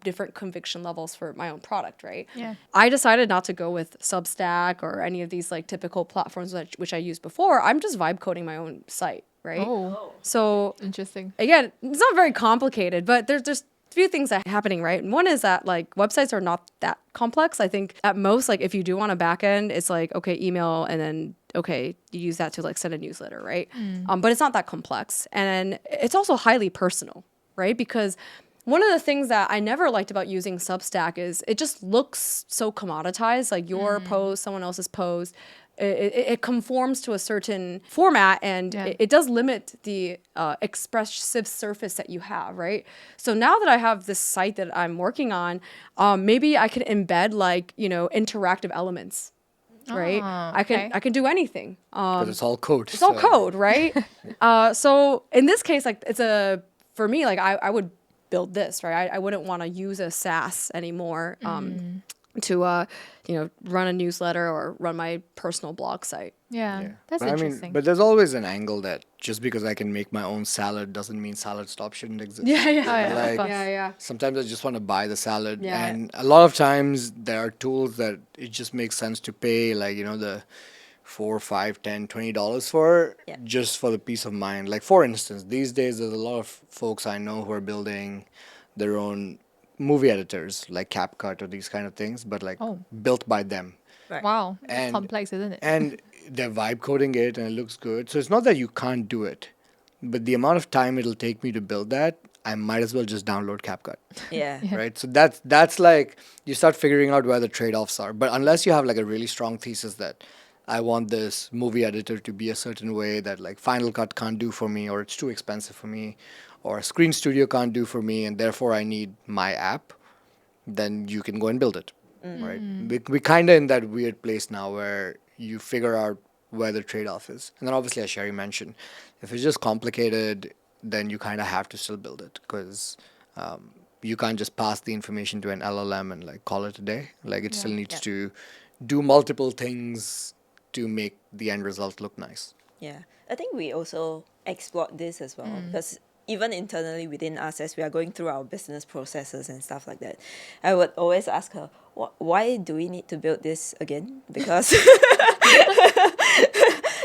different conviction levels for my own product, right? Yeah. I decided not to go with Substack or any of these like typical platforms which I used before. I'm just vibe coding my own site, right? Oh, So interesting. again, it's not very complicated, but there's just a few things that are happening, right? And one is that like websites are not that complex. I think at most, like if you do want a backend, it's like, okay, email and then okay, you use that to like send a newsletter, right? But it's not that complex. And it's also highly personal, right? Because one of the things that I never liked about using Substack is it just looks so commoditized, like your post, someone else's post. It conforms to a certain format and it does limit the expressive surface that you have, right? So now that I have this site that I'm working on, maybe I could embed like, interactive elements, right? Okay. I can do anything. Because it's all code. It's all code, right? So in this case, like for me, like I would build this, right? I wouldn't want to use a SaaS anymore to run a newsletter or run my personal blog site. Yeah, that's But interesting. but there's always an angle that just because I can make my own salad doesn't mean salad stop shouldn't exist. Oh, yeah, of Like, course. Yeah. sometimes I just want to buy the salad. Yeah. And a lot of times there are tools that it just makes sense to pay, like, the $4, $5, $10, $20 for Yeah. just for the peace of mind. Like, for instance, these days there's a lot of folks I know who are building their own movie editors like CapCut or these kind of things, but like Oh. built by them. Right. Wow, that's And- complex, isn't it? And they're vibe coding it and it looks good. So it's not that you can't do it, but the amount of time it'll take me to build that, I might as well just download CapCut. Yeah. Right? So that's like you start figuring out where the trade-offs are. But unless you have like a really strong thesis that I want this movie editor to be a certain way that like Final Cut can't do for me, or it's too expensive for me, or Screen Studio can't do for me, and therefore I need my app, then you can go and build it. Right? We kind of in that weird place now where you figure out where the trade-off is. And then obviously, as Sherry mentioned, if it's just complicated, then you kind of have to still build it because you can't just pass the information to an LLM and like call it a day. Like it still needs to do multiple things to make the end result look nice. Yeah, I think we also explored this as well because even internally within us, as we are going through our business processes and stuff like that, I would always ask her, why do we need to build this again? Because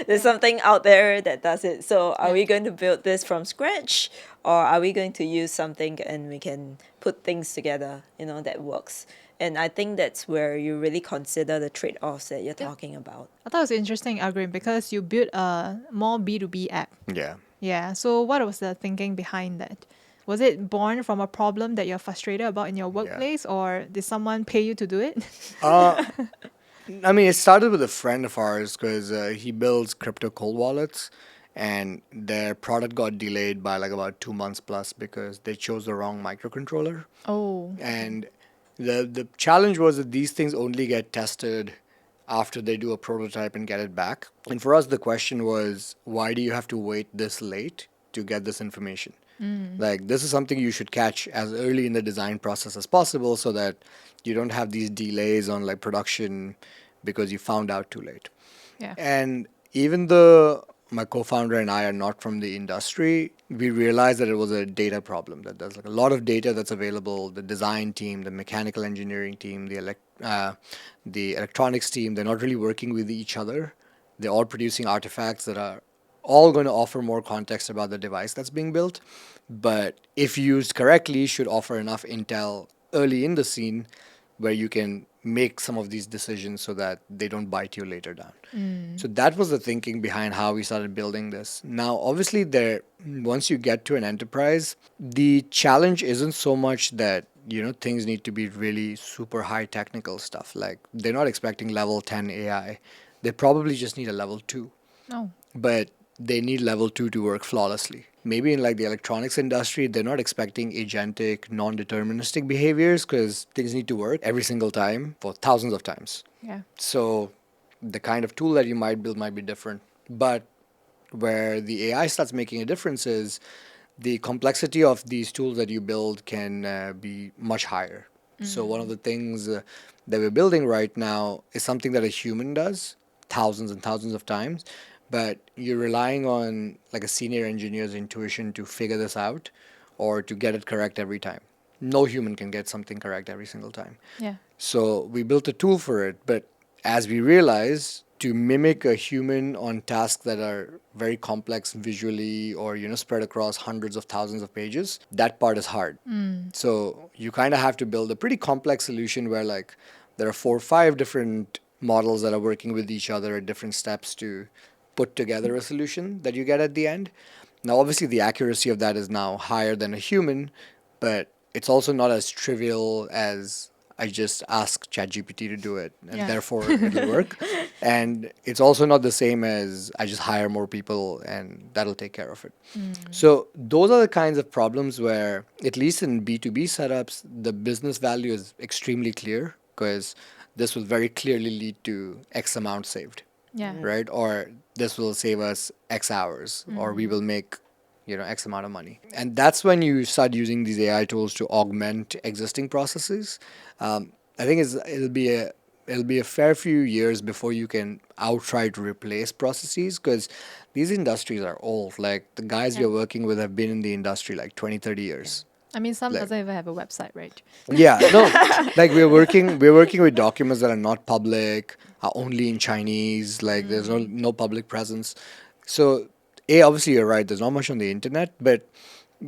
there's something out there that does it. So are we going to build this from scratch, or are we going to use something and we can put things together, that works? And I think that's where you really consider the trade-offs that you're talking about. I thought it was interesting, Agrim, because you built a more B2B app. Yeah. Yeah. So what was the thinking behind that? Was it born from a problem that you're frustrated about in your workplace, or did someone pay you to do it? I mean, it started with a friend of ours because he builds crypto cold wallets, and their product got delayed by like about 2 months plus because they chose the wrong microcontroller. Oh. And the challenge was that these things only get tested after they do a prototype and get it back. And for us, the question was, why do you have to wait this late to get this information? Like, this is something you should catch as early in the design process as possible so that you don't have these delays on like production because you found out too late. Yeah. And even though my co-founder and I are not from the industry, we realized that it was a data problem, that there's like a lot of data that's available. The design team, the mechanical engineering team, the electronics team, they're not really working with each other. They're all producing artifacts that are all going to offer more context about the device that's being built, but if used correctly, should offer enough intel early in the scene where you can make some of these decisions so that they don't bite you later down. So that was the thinking behind how we started building this. Now, obviously, once you get to an enterprise, the challenge isn't so much that things need to be really super high technical stuff. Like, they're not expecting level 10 AI. They probably just need a level 2. Oh. But they need level 2 to work flawlessly. Maybe in like the electronics industry, they're not expecting agentic, non-deterministic behaviors because things need to work every single time for thousands of times. Yeah. So the kind of tool that you might build might be different. But where the AI starts making a difference is the complexity of these tools that you build can be much higher. So one of the things that we're building right now is something that a human does thousands and thousands of times, but you're relying on like a senior engineer's intuition to figure this out or to get it correct every time. No human can get something correct every single time. Yeah. So we built a tool for it, but as we realized, to mimic a human on tasks that are very complex visually or spread across hundreds of thousands of pages, that part is hard. So you kind of have to build a pretty complex solution where like there are 4 or 5 different models that are working with each other at different steps to put together a solution that you get at the end. Now, obviously, the accuracy of that is now higher than a human, but it's also not as trivial as I just ask ChatGPT to do it, and therefore it'll work. And it's also not the same as I just hire more people and that'll take care of it. So those are the kinds of problems where, at least in B2B setups, the business value is extremely clear because this will very clearly lead to X amount saved. Yeah. Right? Or this will save us X hours, or we will make X amount of money. And that's when you start using these AI tools to augment existing processes. I think it'll be a fair few years before you can outright replace processes because these industries are old. Like the guys we're working with have been in the industry like 20, 30 years. I mean, some doesn't even have a website, right? Yeah, no, like we're working with documents that are not public, are only in Chinese. Like there's no public presence. So obviously you're right. There's not much on the internet, but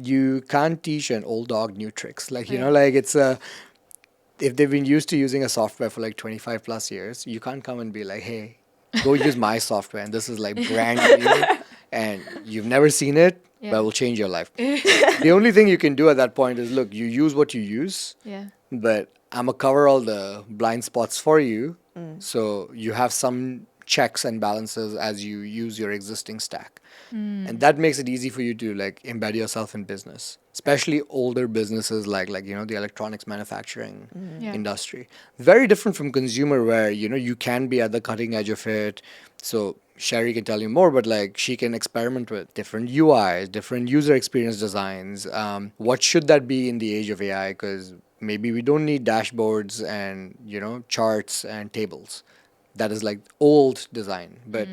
you can't teach an old dog new tricks. Like like it's if they've been used to using a software for like 25 plus years, you can't come and be like, hey, go use my software, and this is like brand new, and you've never seen it. Yeah. But will change your life. The only thing you can do at that point is, look, you use what you use, Yeah. but I'm going to cover all the blind spots for you. So you have some checks and balances as you use your existing stack. And that makes it easy for you to like embed yourself in business, especially older businesses like the electronics manufacturing industry. Very different from consumer where, you can be at the cutting edge of it. So Sherry can tell you more, but like she can experiment with different UIs, different user experience designs. What should that be in the age of AI? Because maybe we don't need dashboards and charts and tables. That is like old design, but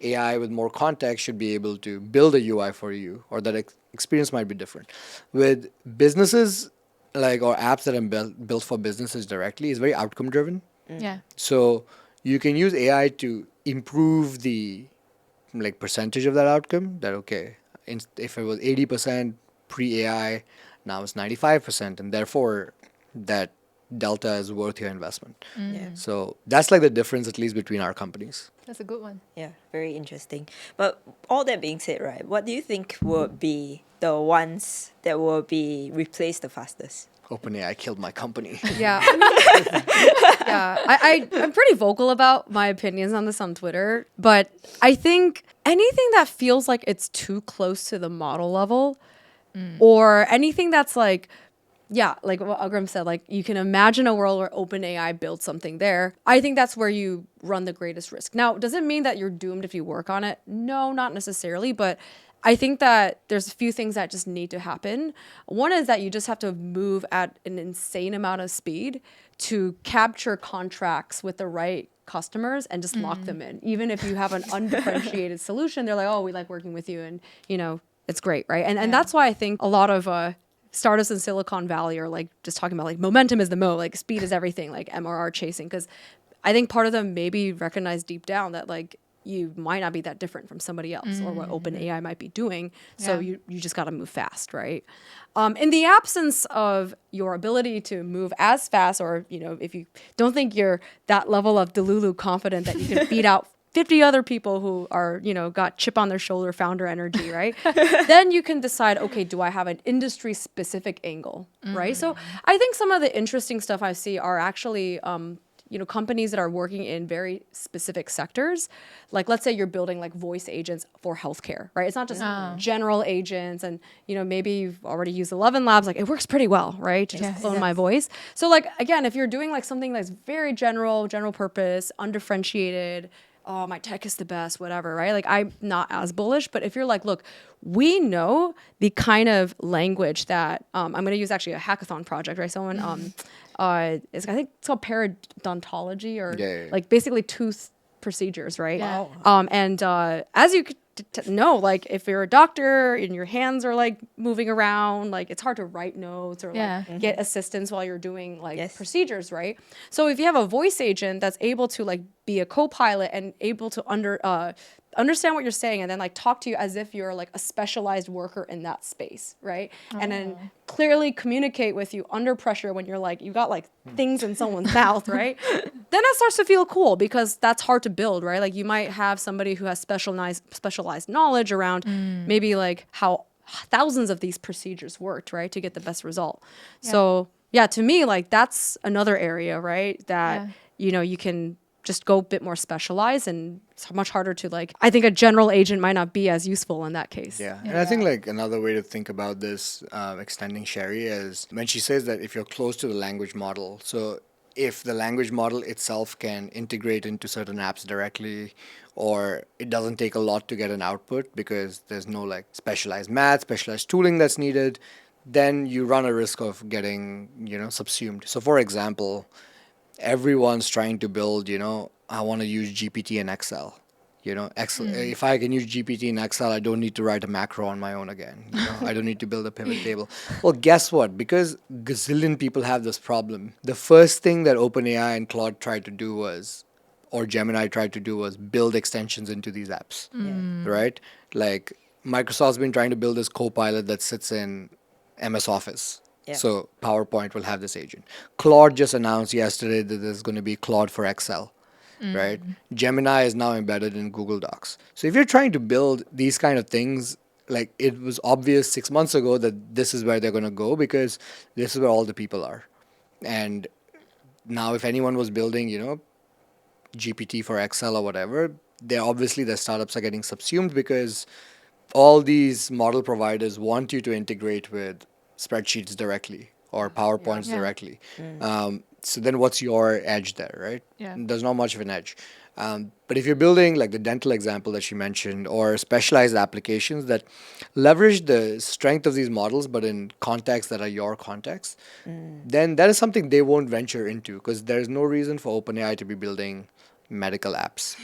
AI with more context should be able to build a UI for you, or that experience might be different. With businesses, or apps that are built for businesses directly, is very outcome driven. Yeah. So you can use AI to improve the percentage of that outcome. That if it was 80% pre-AI, now it's 95%, and therefore that delta is worth your investment. Yeah. So that's like the difference, at least between our companies. That's a good one. Yeah, very interesting. But all that being said, right, what do you think would be the ones that will be replaced the fastest? OpenAI killed my company. Yeah. I'm pretty vocal about my opinions on this on Twitter, but I think anything that feels like it's too close to the model level or anything that's like what Agrim said, like you can imagine a world where OpenAI builds something there. I think that's where you run the greatest risk. Now, does it mean that you're doomed if you work on it? No, not necessarily, but I think that there's a few things that just need to happen. One is that you just have to move at an insane amount of speed to capture contracts with the right customers and just lock them in. Even if you have an undifferentiated solution, they're like, oh, we like working with you, and it's great, right? And that's why I think a lot of startups in Silicon Valley are like just talking about like momentum is the mo, like speed is everything, like MRR chasing, because I think part of them maybe recognize deep down that like you might not be that different from somebody else or what OpenAI might be doing. So you just got to move fast, right? In the absence of your ability to move as fast, or, if you don't think you're that level of Delulu confident that you can beat out 50 other people who are, got chip on their shoulder founder energy, right? Then you can decide, okay, do I have an industry specific angle, right? So I think some of the interesting stuff I see are actually, companies that are working in very specific sectors. Like, let's say you're building like voice agents for healthcare, right? It's not just general agents, and maybe you've already used 11 Labs, like it works pretty well, right? To just clone my voice. So like, again, if you're doing like something that's very general purpose, undifferentiated, oh, my tech is the best, whatever, right? Like, I'm not as bullish, but if you're like, look, we know the kind of language that I'm going to use actually a hackathon project, right? Someone, I think it's called periodontology, or like basically tooth procedures, right? Yeah. And as you could know, like if you're a doctor and your hands are like moving around, like it's hard to write notes or like get assistance while you're doing like procedures, right? So if you have a voice agent that's able to like be a co-pilot and able to understand what you're saying and then like talk to you as if you're like a specialized worker in that space, right? And then clearly communicate with you under pressure when you're like, you got like things in someone's mouth, right? Then it starts to feel cool, because that's hard to build, right? Like you might have somebody who has specialized knowledge around maybe like how thousands of these procedures worked, right? To get the best result. So yeah, to me, like that's another area, right? That, you can just go a bit more specialized, and it's much harder to like, I think a general agent might not be as useful in that case. And I think like another way to think about this, extending Sherry, is when she says that if you're close to the language model, so if the language model itself can integrate into certain apps directly, or it doesn't take a lot to get an output because there's no like specialized math, specialized tooling that's needed, then you run a risk of getting, subsumed. So for example, everyone's trying to build, I want to use GPT and Excel. Excel. If I can use GPT and Excel, I don't need to write a macro on my own again. I don't need to build a pivot table. Well, guess what? Because gazillion people have this problem, the first thing that OpenAI and Claude tried to do was, or Gemini tried to do, was build extensions into these apps, right? Like Microsoft's been trying to build this Copilot that sits in MS Office. So PowerPoint will have this agent. Claude just announced yesterday that there's going to be Claude for Excel, right? Gemini is now embedded in Google Docs. So if you're trying to build these kind of things, like it was obvious 6 months ago that this is where they're going to go, because this is where all the people are. And now if anyone was building, GPT for Excel or whatever, their startups are getting subsumed, because all these model providers want you to integrate with spreadsheets directly or PowerPoints directly. So then what's your edge there, right? There's not much of an edge. But if you're building like the dental example that she mentioned, or specialized applications that leverage the strength of these models but in contexts that are your context, then that is something they won't venture into, because there's no reason for OpenAI to be building medical apps,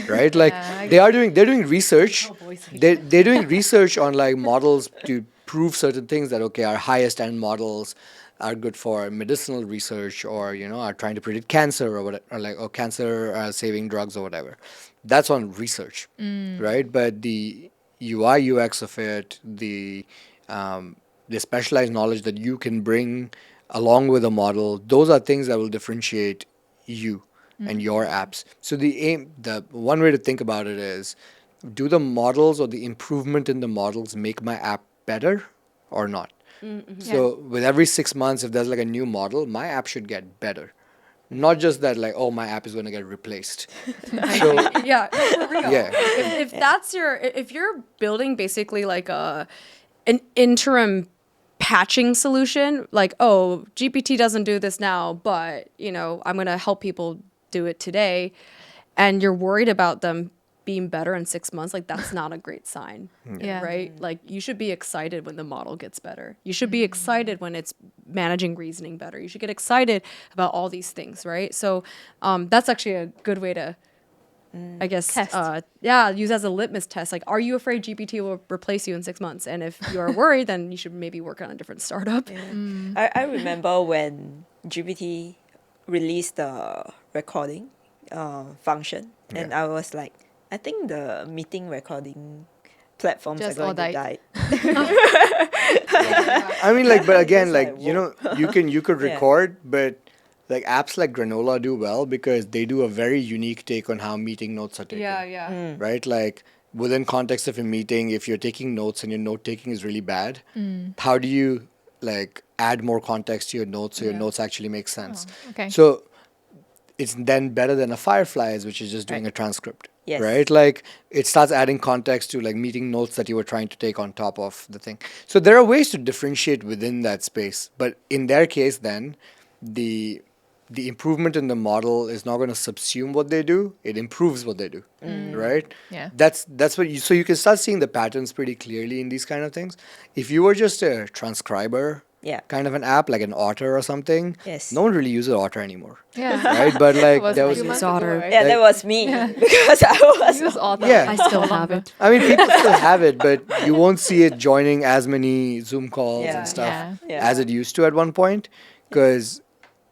right? Like they're doing research. They're doing research on like models to prove certain things that, okay, our highest end models are good for medicinal research, or are trying to predict cancer or whatever, or cancer saving drugs or whatever. That's on research, right? But the UI UX of it, the specialized knowledge that you can bring along with a model, those are things that will differentiate you and your apps. So the one way to think about it is, do the models or the improvement in the models make my app better or not? So with every 6 months, if there's like a new model, my app should get better. Not just that, like, oh, my app is going to get replaced. So Yeah, no, for real. If that's if you're building basically like an interim patching solution, like, oh, GPT doesn't do this now, but I'm going to help people do it today, and you're worried about them being better in 6 months, like that's not a great sign. Yeah. Right? Like you should be excited when the model gets better. You should be excited when it's managing reasoning better. You should get excited about all these things, right? So that's actually a good way to, I guess, Test. use as a litmus test. Like, are you afraid GPT will replace you in 6 months? And if you're worried, then you should maybe work on a different startup. I remember when GPT released the recording function, and I was like, I think the meeting recording platforms Just are all going to die. I mean, like, but again, It's like, like, you know, you could Yeah. record, but like apps like Granola do well because they do a very unique take on how meeting notes are taken. Yeah. Right? Like within context of a meeting, if you're taking notes and your note taking is really bad, how do you like add more context to your notes so your notes actually make sense? Okay. So it's then better than a Fireflies, which is just doing Right. a transcript. Yes. Right? Like it starts adding context to like meeting notes that you were trying to take on top of the thing. So there are ways to differentiate within that space. But in their case then, the improvement in the model is not going to subsume what they do, it improves what they do. Right? Yeah. That's what you so you can start seeing the patterns pretty clearly in these kind of things. If you were just a transcriber Yeah. kind of an app like an Otter or something, Yes. no one really uses Otter anymore. Yeah. Right? But like was there a was few months Otter. ago, right? Yeah, that was me because I was. Use Otter. Yeah. I still have it. I mean, people still have it, but you won't see it joining as many Zoom calls Yeah. and stuff Yeah. Yeah. as it used to at one point, because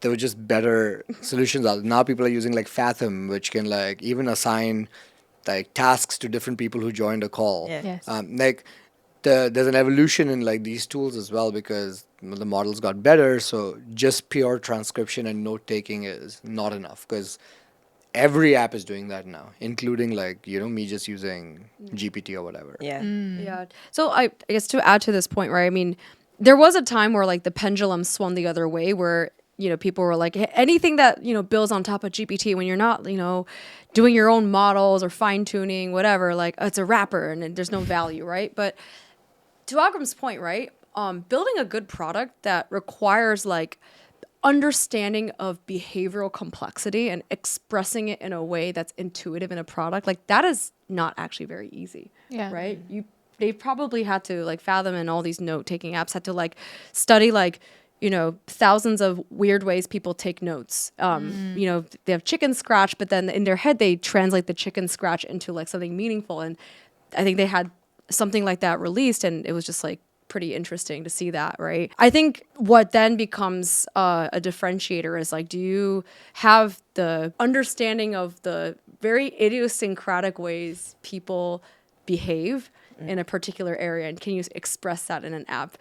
there were just better solutions out. Now people are using like Fathom, which can like even assign like tasks to different people who joined a call. Yeah. Yes. Like there's an evolution in like these tools as well because the models got better. So just pure transcription and note taking is not enough because every app is doing that now, including like, you know, me just using GPT or whatever. Yeah. Yeah. So I guess to add to this point, right? I mean, there was a time where like the pendulum swung the other way where, you know, people were like, anything that, you know, builds on top of GPT when you're not, you know, doing your own models or fine tuning, whatever, like it's a wrapper and there's no value, right? But to Agrim's point, right? Building a good product that requires like understanding of behavioral complexity and expressing it in a way that's intuitive in a product, like that is not actually very easy. Yeah. Right? They probably had to like Fathom and all these note taking apps had to like study like, you know, thousands of weird ways people take notes. You know, they have chicken scratch, but then in their head they translate the chicken scratch into like something meaningful. And I think they had something like that released, and it was just like pretty interesting to see that, right? I think what then becomes a differentiator is like, do you have the understanding of the very idiosyncratic ways people behave in a particular area, and can you express that in an app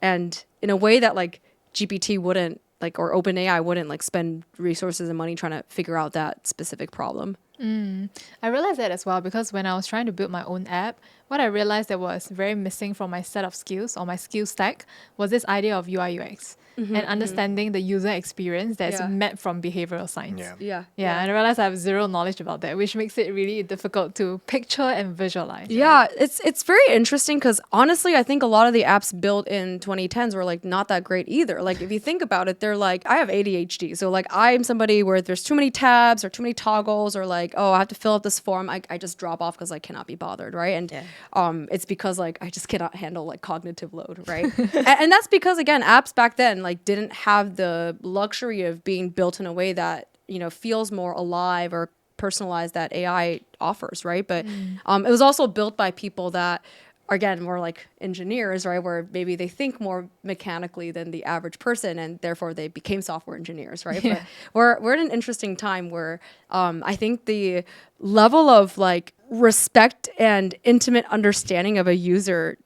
and in a way that like GPT wouldn't, like, or OpenAI wouldn't like spend resources and money trying to figure out that specific problem? I realized that as well because when I was trying to build my own app, what I realized that was very missing from my set of skills or my skill stack was this idea of UI UX and understanding the user experience that's Yeah. mapped from behavioral science. Yeah. Yeah, and I realized I have zero knowledge about that, which makes it really difficult to picture and visualize. Yeah, it's very interesting because honestly, I think a lot of the apps built in 2010s were like not that great either. Like if you think about it, they're like, I have ADHD, so like I'm somebody where there's too many tabs or too many toggles or like, oh, I have to fill up this form. I just drop off because I cannot be bothered, right? And it's because like I just cannot handle like cognitive load, right? and that's because again, apps back then like didn't have the luxury of being built in a way that, you know, feels more alive or personalized that AI offers, right? But it was also built by people that are, again, more like engineers, right? Where maybe they think more mechanically than the average person, and therefore they became software engineers, right? Yeah. But we're in an interesting time where I think the level of like respect and intimate understanding of a user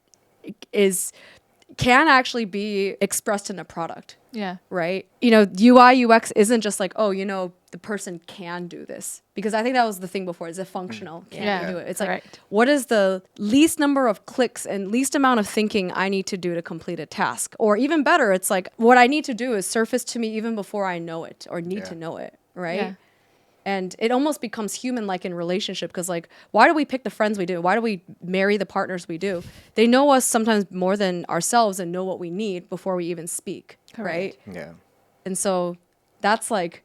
can actually be expressed in a product. Yeah. Right? You know, UI UX isn't just like, oh, you know, the person can do this. Because I think that was the thing before, is it functional? Can Yeah. you do it? It's Correct. like, what is the least number of clicks and least amount of thinking I need to do to complete a task? Or even better, it's like, what I need to do is surface to me even before I know it or need to know it, right? Yeah. And it almost becomes human-like in relationship because, like, why do we pick the friends we do? Why do we marry the partners we do? They know us sometimes more than ourselves and know what we need before we even speak, right? Yeah. And so that's like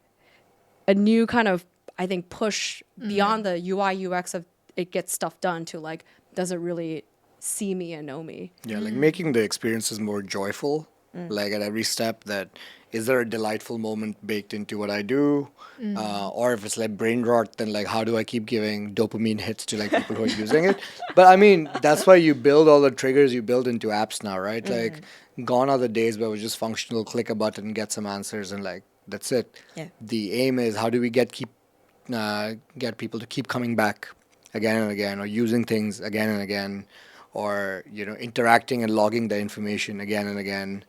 a new kind of, I think, push beyond the UI UX of it gets stuff done to like, does it really see me and know me? Yeah, like making the experiences more joyful, like at every step. That is there a delightful moment baked into what I do, or if it's like brain rot, then like how do I keep giving dopamine hits to like people who are using it? But I mean, that's why you build all the triggers you build into apps now, right? Like, gone are the days where it was just functional, click a button, get some answers, and like that's it. Yeah. The aim is how do we get people to keep coming back again and again, or using things again and again, or interacting and logging the information again and again.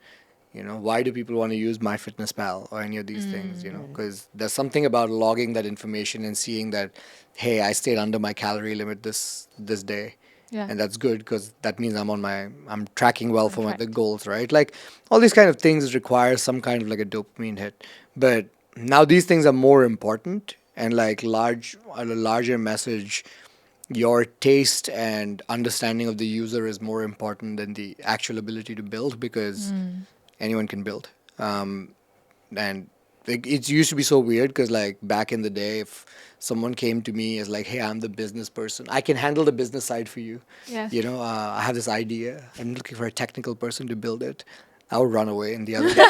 Why do people want to use MyFitnessPal or any of these things? Because there's something about logging that information and seeing that, hey, I stayed under my calorie limit this day. Yeah. And that's good because that means I'm tracking well for the track. goals, right? Like all these kind of things require some kind of like a dopamine hit. But now these things are more important, and like a larger message, your taste and understanding of the user is more important than the actual ability to build, because anyone can build. And it used to be so weird because like back in the day, if someone came to me as like, hey, I'm the business person, I can handle the business side for you. Yes. I have this idea, I'm looking for a technical person to build it. I would run away. And the other day,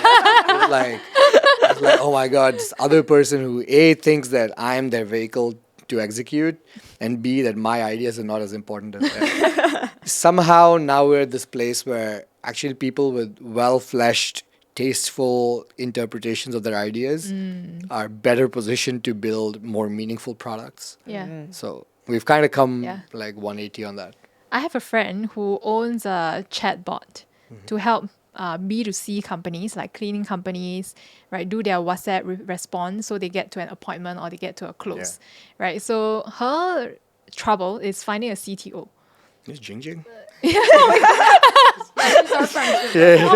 it's like, oh my God, this other person who A, thinks that I'm their vehicle to execute, and B, that my ideas are not as important as theirs. Somehow now we're at this place where actually people with well-fleshed, tasteful interpretations of their ideas are better positioned to build more meaningful products. Yeah. So we've kind of come Yeah. like 180 on that. I have a friend who owns a chatbot to help B2C companies, like cleaning companies, right, do their WhatsApp response so they get to an appointment or they get to a close, right? So her trouble is finding a CTO. Is Jiang? Oh,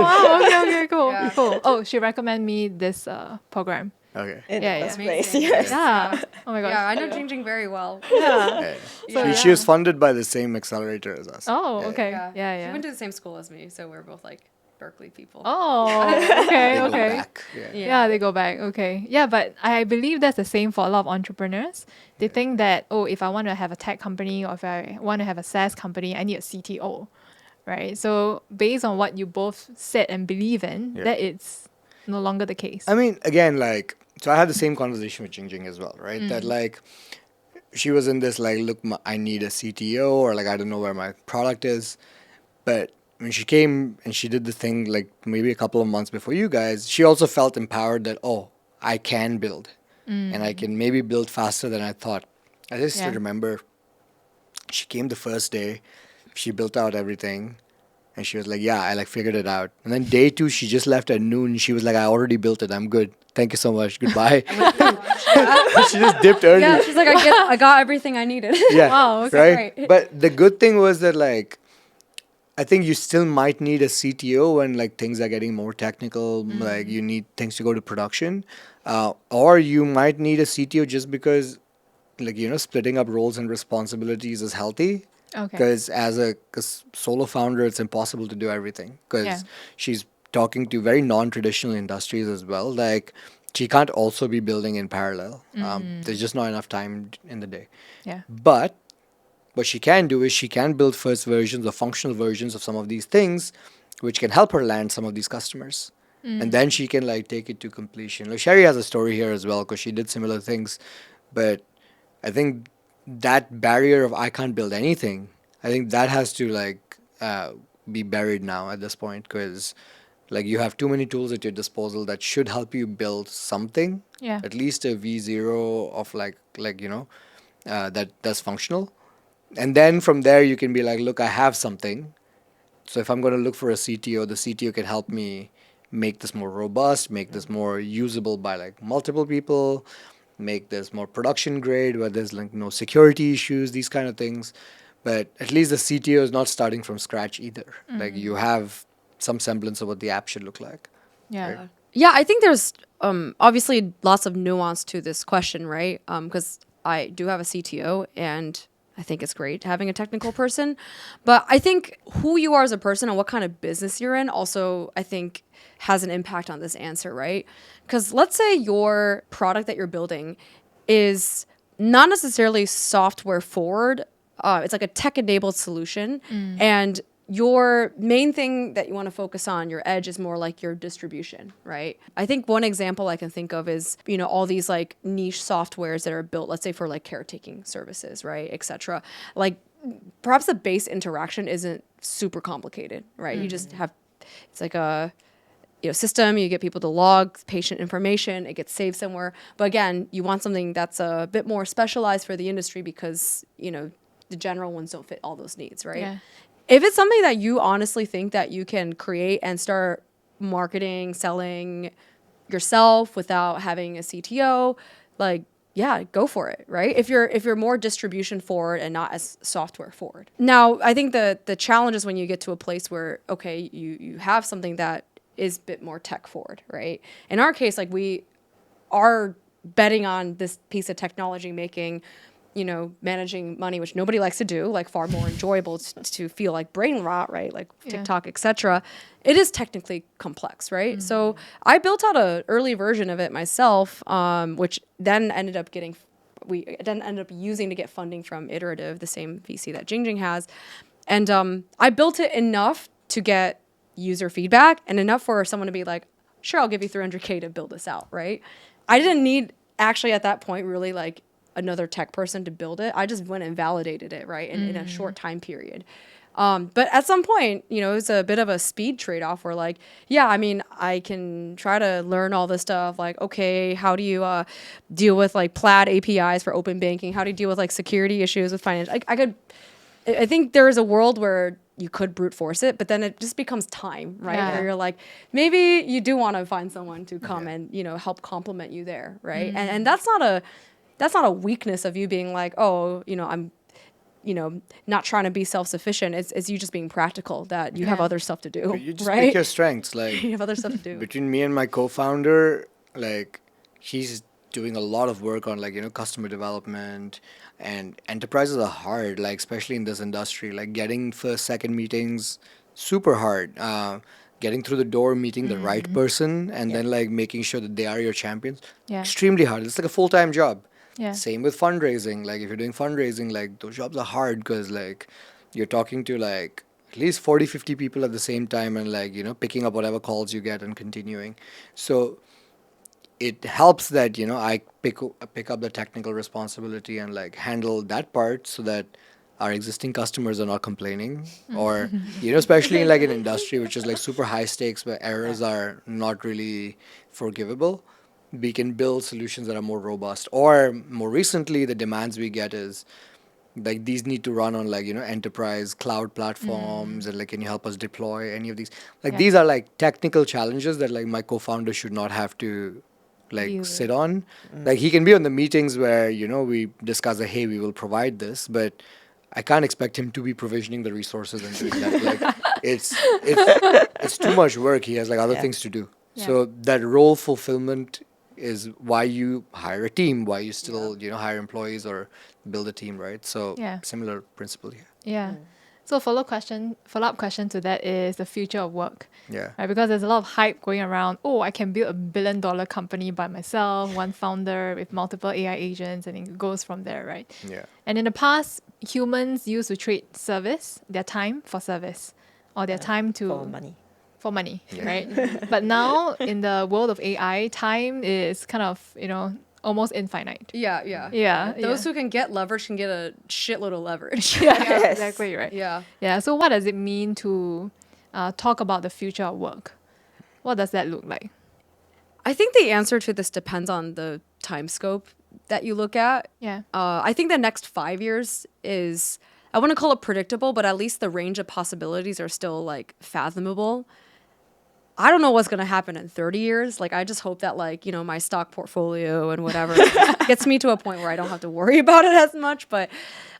wow, okay, cool. Oh, she recommended me this program. Okay. In Yeah, the first yeah. place. Amazing. Yes. Yeah. Oh my gosh. Yeah, I know Jing very well. Yeah. Yeah. She was funded by the same accelerator as us. Oh, Yeah. okay. Yeah. Yeah. She went to the same school as me, so we're both like Berkeley people. Oh, They okay, go okay. back. Yeah. Yeah, they go back. Okay. Yeah, but I believe that's the same for a lot of entrepreneurs. They think that, oh, if I want to have a tech company or if I want to have a SaaS company, I need a CTO, right? So based on what you both said and believe in, Yeah. that it's no longer the case. I mean, again, like, so I had the same conversation with Jiang as well, right? That like, she was in this like, look, I need a CTO, or like, I don't know where my product is. But when she came and she did the thing like maybe a couple of months before you guys, she also felt empowered that, oh, I can build and I can maybe build faster than I thought. I just Yeah. remember she came the first day, she built out everything, and she was like, yeah, I like figured it out. And then day 2, she just left at noon. She was like, I already built it. I'm good. Thank you so much. Goodbye. She just dipped early. Yeah, she's like, I got everything I needed. Yeah. Wow, okay. Right. Right. But the good thing was that like, I think you still might need a CTO when like things are getting more technical, like you need things to go to production, or you might need a CTO just because, like, splitting up roles and responsibilities is healthy. Okay. Because as a solo founder, it's impossible to do everything. Because Yeah. she's talking to very non-traditional industries as well. Like, she can't also be building in parallel. There's just not enough time in the day. Yeah. But what she can do is she can build first versions or functional versions of some of these things, which can help her land some of these customers. And then she can like take it to completion. Like Sherry has a story here as well because she did similar things. But I think that barrier of I can't build anything, I think that has to like be buried now at this point, because like you have too many tools at your disposal that should help you build something, Yeah. at least a V0 of that's functional. And then from there, you can be like, look, I have something. So if I'm going to look for a CTO, the CTO can help me make this more robust, make this more usable by like multiple people, make this more production grade where there's like no security issues, these kind of things. But at least the CTO is not starting from scratch either. Like you have some semblance of what the app should look like. Yeah. Yeah, I think there's obviously lots of nuance to this question, right? Because I do have a CTO and I think it's great having a technical person. But I think who you are as a person and what kind of business you're in also, I think, has an impact on this answer, right? Because let's say your product that you're building is not necessarily software forward, it's like a tech-enabled solution, and your main thing that you want to focus on, your edge, is more like your distribution, right? I think one example I can think of is, all these like niche softwares that are built, let's say for like caretaking services, right, etc. Like perhaps the base interaction isn't super complicated, right? You just have, it's like a system, you get people to log patient information, it gets saved somewhere. But again, you want something that's a bit more specialized for the industry because, the general ones don't fit all those needs, right? Yeah. If it's something that you honestly think that you can create and start marketing, selling yourself without having a CTO, like, yeah, go for it, right? If you're more distribution forward and not as software forward. Now, I think the challenge is when you get to a place where, okay, you have something that is a bit more tech forward, right? In our case, like, we are betting on this piece of technology making, managing money, which nobody likes to do, like far more enjoyable to feel like brain rot, right? Like TikTok, etc. It is technically complex, right? So I built out an early version of it myself, which then ended up using to get funding from Iterative, the same VC that Jiang has. And I built it enough to get user feedback and enough for someone to be like, sure, I'll give you $300K to build this out, right? I didn't need, actually at that point, really like another tech person to build it. I just went and validated it, right, in a short time period. But at some point, it's a bit of a speed trade-off where, like, yeah, I mean, I can try to learn all this stuff. Like, okay, how do you deal with like Plaid APIs for open banking? How do you deal with like security issues with finance? I think there is a world where you could brute force it, but then it just becomes time, right? Yeah. Where you're like, maybe you do want to find someone to come and help complement you there, right? And that's not a weakness of you being like, oh, I'm, not trying to be self-sufficient. It's you just being practical that you have other stuff to do, You just right? pick your strengths. Like, You have other stuff to do. between me and my co-founder, like, he's doing a lot of work on like, customer development, and enterprises are hard, like especially in this industry, like getting first, second meetings, super hard. Getting through the door, meeting the right person, and then like making sure that they are your champions, Yeah. extremely hard. It's like a full-time job. Yeah. Same with fundraising. Like if you're doing fundraising, like those jobs are hard because like you're talking to like at least 40, 50 people at the same time, and like, picking up whatever calls you get and continuing. So it helps that, I pick up the technical responsibility and like handle that part so that our existing customers are not complaining, or especially in like an industry which is like super high stakes where errors are not really forgivable, we can build solutions that are more robust. Or more recently, the demands we get is like these need to run on like enterprise cloud platforms, and like, can you help us deploy any of these? Like, these are like technical challenges that like my co-founder should not have to like Deal with. sit on. Like, he can be on the meetings where we discuss that, hey, we will provide this, but I can't expect him to be provisioning the resources and doing that. Like, it's too much work. He has like other things to do. Yeah. So that role fulfillment is why you hire a team, why you still hire employees or build a team, right? So similar principle here. Yeah. So follow-up question to that is the future of work. Yeah. Right, because there's a lot of hype going around. Oh, I can build $1 billion company by myself, one founder with multiple AI agents, and it goes from there, right? Yeah. And in the past, humans used to trade service, their time for service, or their time to For money. right? But now in the world of AI, time is kind of almost infinite. Yeah. Those who can get leverage can get a shitload of leverage. Yeah, exactly right. Yeah. So what does it mean to talk about the future of work? What does that look like? I think the answer to this depends on the time scope that you look at. Yeah. I think the next 5 years is, I wouldn't call it predictable, but at least the range of possibilities are still like fathomable. I don't know what's going to happen in 30 years. Like, I just hope that like, my stock portfolio and whatever gets me to a point where I don't have to worry about it as much. But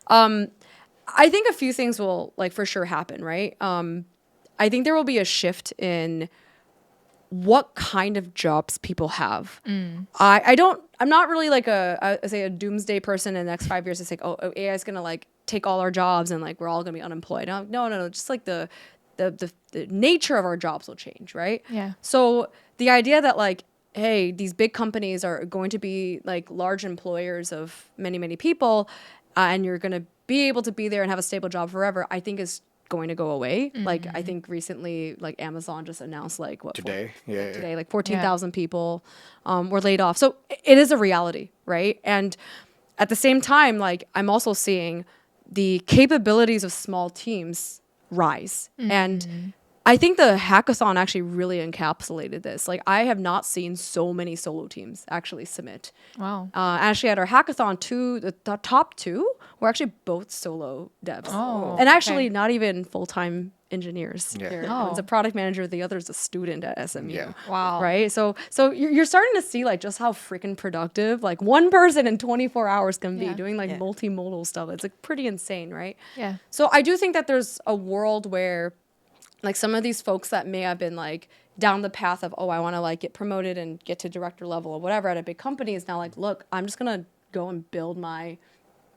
I think a few things will like for sure happen, right? I think there will be a shift in what kind of jobs people have. I'm not really like a doomsday person in the next 5 years. It's like, oh, AI is going to like take all our jobs and like we're all going to be unemployed. No. Just like the nature of our jobs will change, right? Yeah. So the idea that like, hey, these big companies are going to be like large employers of many, many people, and you're going to be able to be there and have a stable job forever, I think is going to go away. Like I think recently, like Amazon just announced like what today, like 14,000 people were laid off. So it is a reality, right? And at the same time, like I'm also seeing the capabilities of small teams rise. And I think the hackathon actually really encapsulated this. Like I have not seen so many solo teams actually submit. Wow. Actually, at our hackathon, the top two were actually both solo devs, Oh, and actually okay. not even full-time engineers. Yeah. One's a product manager, the other is a student at SMU. Yeah. Wow. Right. So you're starting to see like just how freaking productive like one person in 24 hours can be Yeah. doing like Yeah. multimodal stuff. It's like pretty insane, right? Yeah. So I do think that there's a world where like some of these folks that may have been like down the path of, oh, I want to like get promoted and get to director level or whatever at a big company is now like, look, I'm just going to go and build my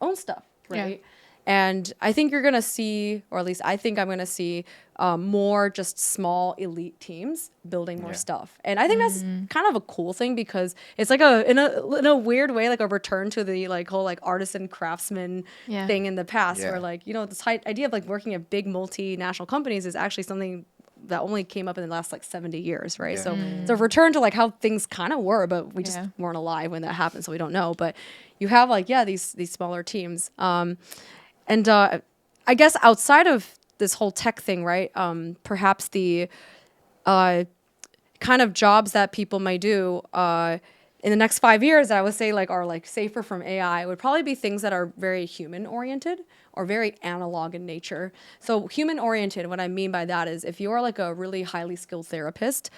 own stuff. Right. Yeah. And I think you're going to see, or at least I think I'm going to see more just small elite teams building more stuff. And I think that's kind of a cool thing because it's like in a weird way, like a return to the like whole like artisan craftsman Yeah. thing in the past Yeah. where like, you know, this idea of like working at big multinational companies is actually something that only came up in the last like 70 years, right? Yeah. So it's a return to like how things kind of were, but we just Yeah. weren't alive when that happened, so we don't know. But you have like, yeah, these smaller teams. And I guess outside of this whole tech thing, right? Perhaps the kind of jobs that people might do in the next 5 years that I would say like are like safer from AI would probably be things that are very human oriented or very analog in nature. So human oriented, what I mean by that is if you're like a really highly skilled therapist,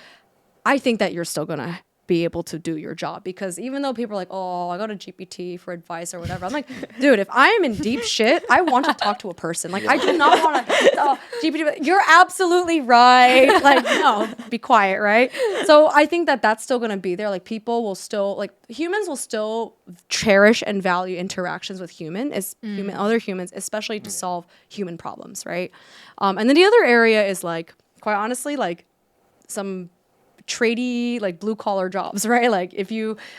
I think that you're still gonna be able to do your job because even though people are like, oh, I go to GPT for advice or whatever, I'm like, dude, if I am in deep shit, I want to talk to a person. Like, I do not want to, GPT, you're absolutely right. Like, no, be quiet, right? So I think that that's still going to be there. Like, people will still, like, humans will still cherish and value interactions with other humans, especially to solve human problems, right? And then the other area is like, quite honestly, like some tradey like blue collar jobs, right? Like if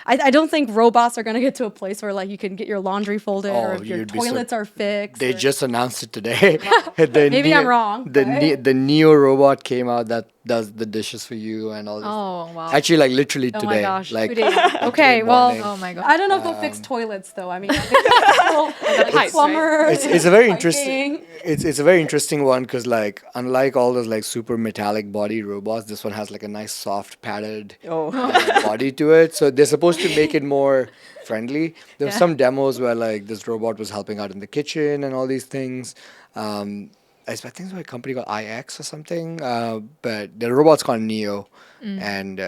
I don't think robots are gonna get to a place where like you can get your laundry folded or if your you'd be toilets are fixed. They or- just announced it today. Maybe I'm wrong, The Neo robot came out that does the dishes for you and all this. Oh, wow. Actually, like literally Oh today. my gosh. Like Today. Okay, well, morning. Oh my god. I don't know if they'll fix toilets though. I mean, I think like pipes, plumber. it's a very piping. interesting. It's a very interesting one because like unlike all those like super metallic body robots, this one has like a nice soft padded Oh. body to it. So they're supposed to make it more friendly. There were Yeah. some demos where like this robot was helping out in the kitchen and all these things. I think it's by a company called IX or something. But the robot's called Neo. And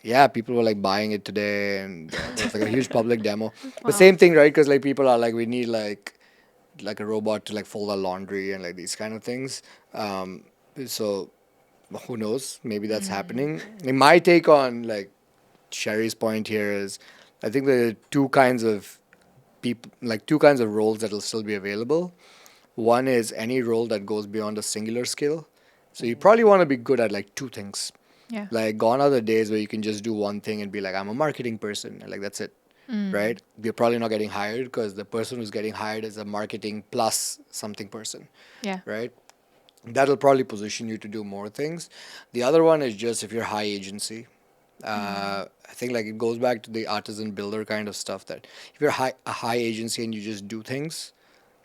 yeah, people were like buying it today, and it's like a huge public demo. But same thing, right? Because like people are like, we need like a robot to like fold our laundry and like these kind of things. So who knows? Maybe that's happening. And my take on like Sherry's point here is, I think there are two kinds of people, like two kinds of roles that will still be available. One is any role that goes beyond a singular skill. So you probably want to be good at like two things. Yeah. Like gone are the days where you can just do one thing and be like, I'm a marketing person, and like that's it. Right? You're probably not getting hired because the person who's getting hired is a marketing plus something person. Yeah. Right? That'll probably position you to do more things. The other one is just if you're high agency. I think like it goes back to the artisan builder kind of stuff that if you're a high agency and you just do things,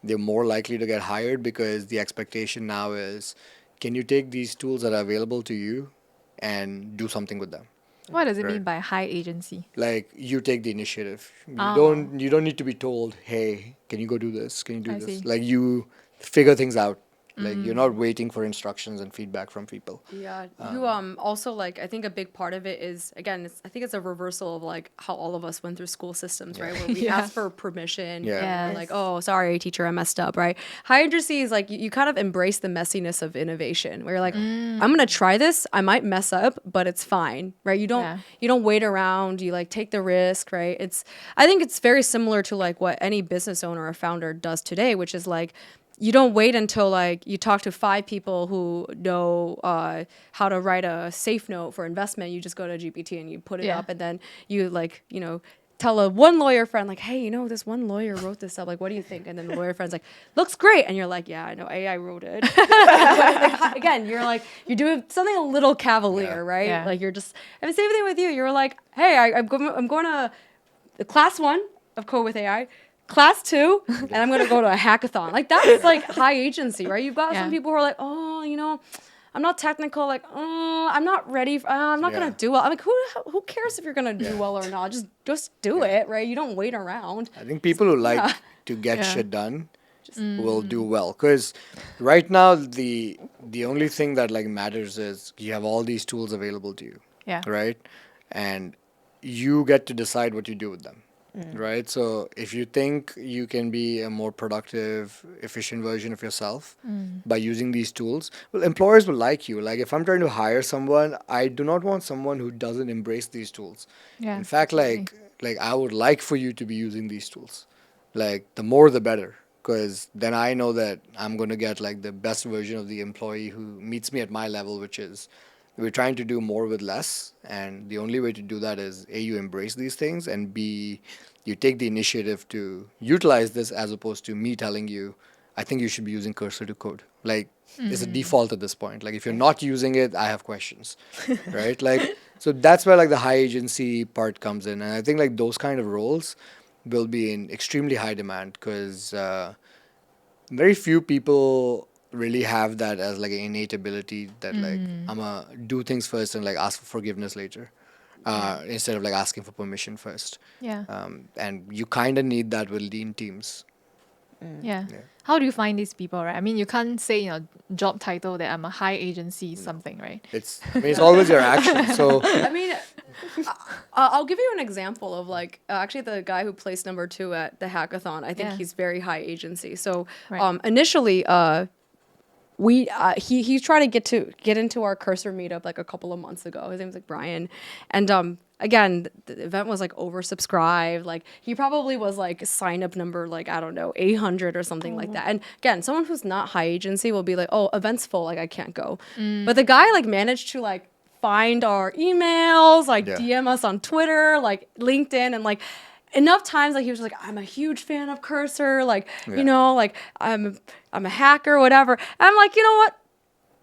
they're more likely to get hired because the expectation now is, can you take these tools that are available to you and do something with them? What does it Right. mean by high agency? Like you take the initiative. You Oh. don't need to be told, hey, can you go do this? Can you do I this? see. Like you figure things out. Like you're not waiting for instructions and feedback from people. Yeah, you also like I think a big part of it is again I think it's a reversal of like how all of us went through school systems, right? Where we Yeah. ask for permission, Yeah. and like, oh, sorry, teacher, I messed up, right? High agency is like you kind of embrace the messiness of innovation, where you're like, I'm gonna try this, I might mess up, but it's fine, right? You don't wait around, you like take the risk, right? I think it's very similar to like what any business owner or founder does today, which is like, you don't wait until like you talk to 5 people who know how to write a safe note for investment. You just go to GPT and you put it Yeah. up, and then you like tell one lawyer friend like, hey, this one lawyer wrote this up. Like, what do you think? And then the lawyer friend's like, looks great. And you're like, yeah, I know, AI wrote it. But, like, again, you're doing something a little cavalier, right? Yeah. Like, you're just, and the same thing with you. You're like, hey, I'm going to the class 1 of Code with AI. Class 2, and I'm gonna go to a hackathon. Like, that's like high agency, right? You've got some people who are like, oh, I'm not technical. Like, I'm not ready. I'm not gonna do well. I'm like, who cares if you're gonna do well or not? Just do it, right? You don't wait around. I think people who like to get shit done will do well, because right now the only thing that like matters is you have all these tools available to you, right? And you get to decide what you do with them. Right? So if you think you can be a more productive, efficient version of yourself by using these tools, well, employers will like you. Like, if I'm trying to hire someone, I do not want someone who doesn't embrace these tools. Yeah, In fact, like I would like for you to be using these tools. Like, the more the better, because then I know that I'm going to get like the best version of the employee who meets me at my level, which is we're trying to do more with less, and the only way to do that is A, you embrace these things, and B, you take the initiative to utilize this, as opposed to me telling you, I think you should be using cursor to code. Like, it's a default at this point. Like, if you're not using it, I have questions, right? Like, so that's where like the high agency part comes in, and I think like those kind of roles will be in extremely high demand, because very few people really have that as like an innate ability that like I'm gonna do things first and like ask for forgiveness later, instead of like asking for permission first. And you kind of need that with lean teams. How do you find these people, right? I mean, you can't say job title that I'm a high agency something, right? It's always your action. So I mean, I'll give you an example of like actually the guy who placed number 2 at the hackathon. I think he's very high agency. So initially, he tried to get into our cursor meetup like a couple of months ago. His name was like Brian, and again, the event was like oversubscribed. Like, he probably was like sign up number like, I don't know, 800 or something like that. And again, someone who's not high agency will be like, oh, event's full, like I can't go. But the guy like managed to like find our emails, like DM us on Twitter, like LinkedIn, and like enough times like he was like, I'm a huge fan of Cursor, like like I'm a hacker, whatever. And I'm like, you know what,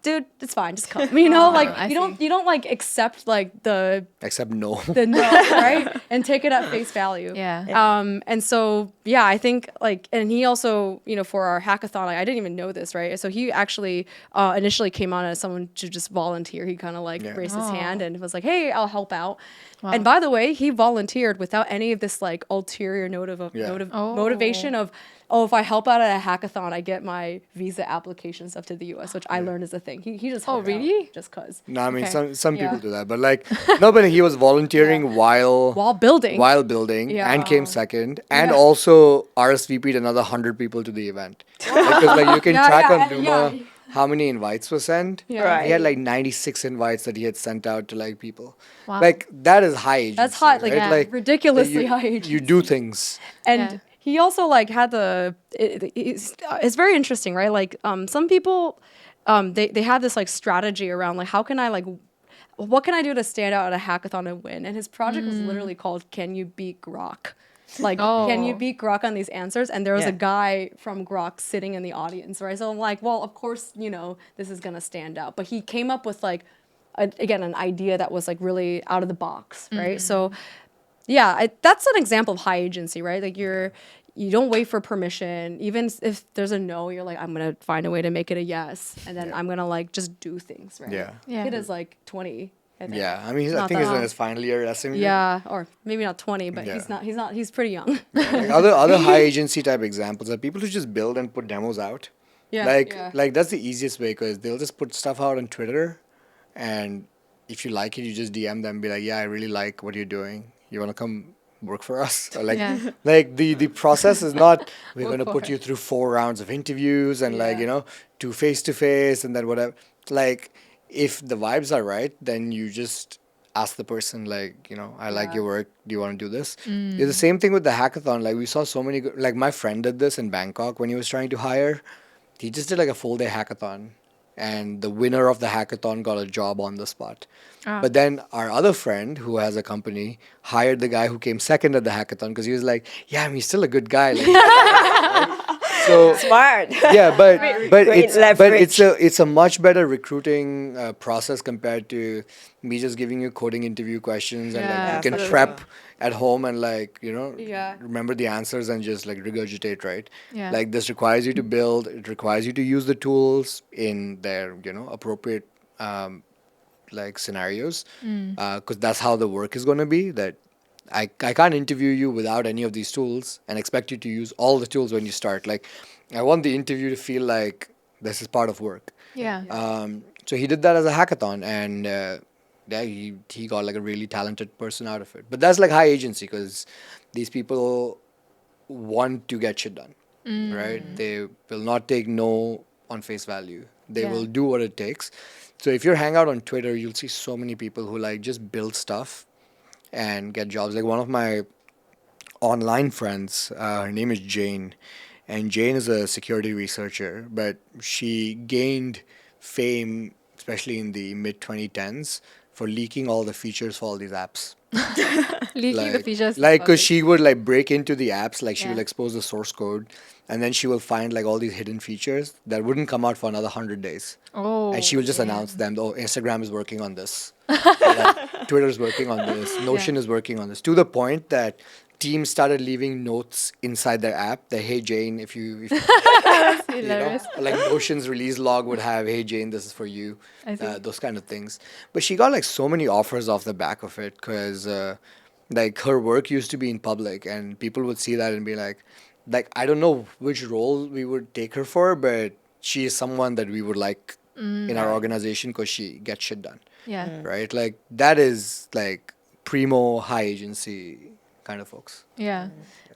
dude, it's fine, just come. Like you don't like accept like the no, right, and take it at face value. And so I think like, and he also for our hackathon, like, I didn't even know this, right? So he actually initially came on as someone to just volunteer. He kind of like raised his hand and was like, hey, I'll help out. And by the way, he volunteered without any of this like ulterior motivation of, oh, if I help out at a hackathon, I get my visa application stuff to the US, which I learned is a thing. He just helped out just cause. No, I mean some people do that, but like no, but he was volunteering while building and came second, and also RSVP'd another 100 people to the event, because like you can track on Luma how many invites were sent. He had like 96 invites that he had sent out to like people. Like, that is high agency. That's hot, right? like ridiculously high agency. You do things. And he also like had it's very interesting, right? Like some people they have this like strategy around like, how can I like, what can I do to stand out at a hackathon and win? And his project was literally called Can You Beat Grok? Like, can you beat Grok on these answers? And there was a guy from Grok sitting in the audience, right? So I'm like, well, of course, this is going to stand out. But he came up with like, an idea that was like really out of the box, right? So that's an example of high agency, right? Like, you don't wait for permission. Even if there's a no, you're like, I'm going to find a way to make it a yes. And then I'm going to like just do things, right? Kid is like 20. I think. I mean, I think he's in his final year at SMU. Or maybe not 20, but he's pretty young. Like other high agency type examples are people who just build and put demos out. Like that's the easiest way, because they'll just put stuff out on Twitter, and if you like it, you just DM them and be like, yeah, I really like what you're doing. You want to come work for us? Or like, like the process is not, we're going to put you through 4 rounds of interviews and like, 2 face-to-face and then whatever. Like, if the vibes are right, then you just ask the person like, I like your work. Do you want to do this? It's the same thing with the hackathon. Like, we saw so many, like my friend did this in Bangkok when he was trying to hire. He just did like a full day hackathon. and the winner of the hackathon got a job on the spot. Ah. But then our other friend who has a company hired the guy who came second at the hackathon because he was like, yeah, I mean, he's still a good guy. Like, so Smart. yeah, but Great leverage. it's a much better recruiting process compared to me just giving you coding interview questions and like Yeah, you can absolutely. prep at home and like Yeah. remember the answers and just like regurgitate, right? Yeah. Like this requires you to build, it requires you to use the tools in their appropriate like scenarios because that's how the work is going to be. That I can't interview you without any of these tools and expect you to use all the tools when you start. Like, I want the interview to feel like this is part of work. Yeah. So he did that as a hackathon, and yeah, he got like a really talented person out of it. But that's like high agency because these people want to get shit done, right? They will not take no on face value. They Yeah. will do what it takes. So if you hang out on Twitter, you'll see so many people who like just build stuff and get jobs. Like one of my online friends, her name is Jane, and Jane is a security researcher, but she gained fame, especially in the mid 2010s, for leaking all the features for all these apps. Leaking the features. Like, of because it. she would like break into the apps, like she Yeah. will expose the source code, and then she will find like all these hidden features that wouldn't come out for another 100 days. Oh. And she will just yeah. announce them. Oh, Instagram is working on this. Like, Twitter is working on this. Notion Yeah. is working on this. To the point that teams started leaving notes inside their app that, hey, Jane, if you Hilarious. like Notion's release log would have, hey, Jane, this is for you. I see. Those kind of things. But she got like so many offers off the back of it because like her work used to be in public and people would see that and be like, I don't know which role we would take her for, but she is someone that we would like in our organization because she gets shit done, Yeah. right? Like that is like primo high agency kind of folks. Yeah.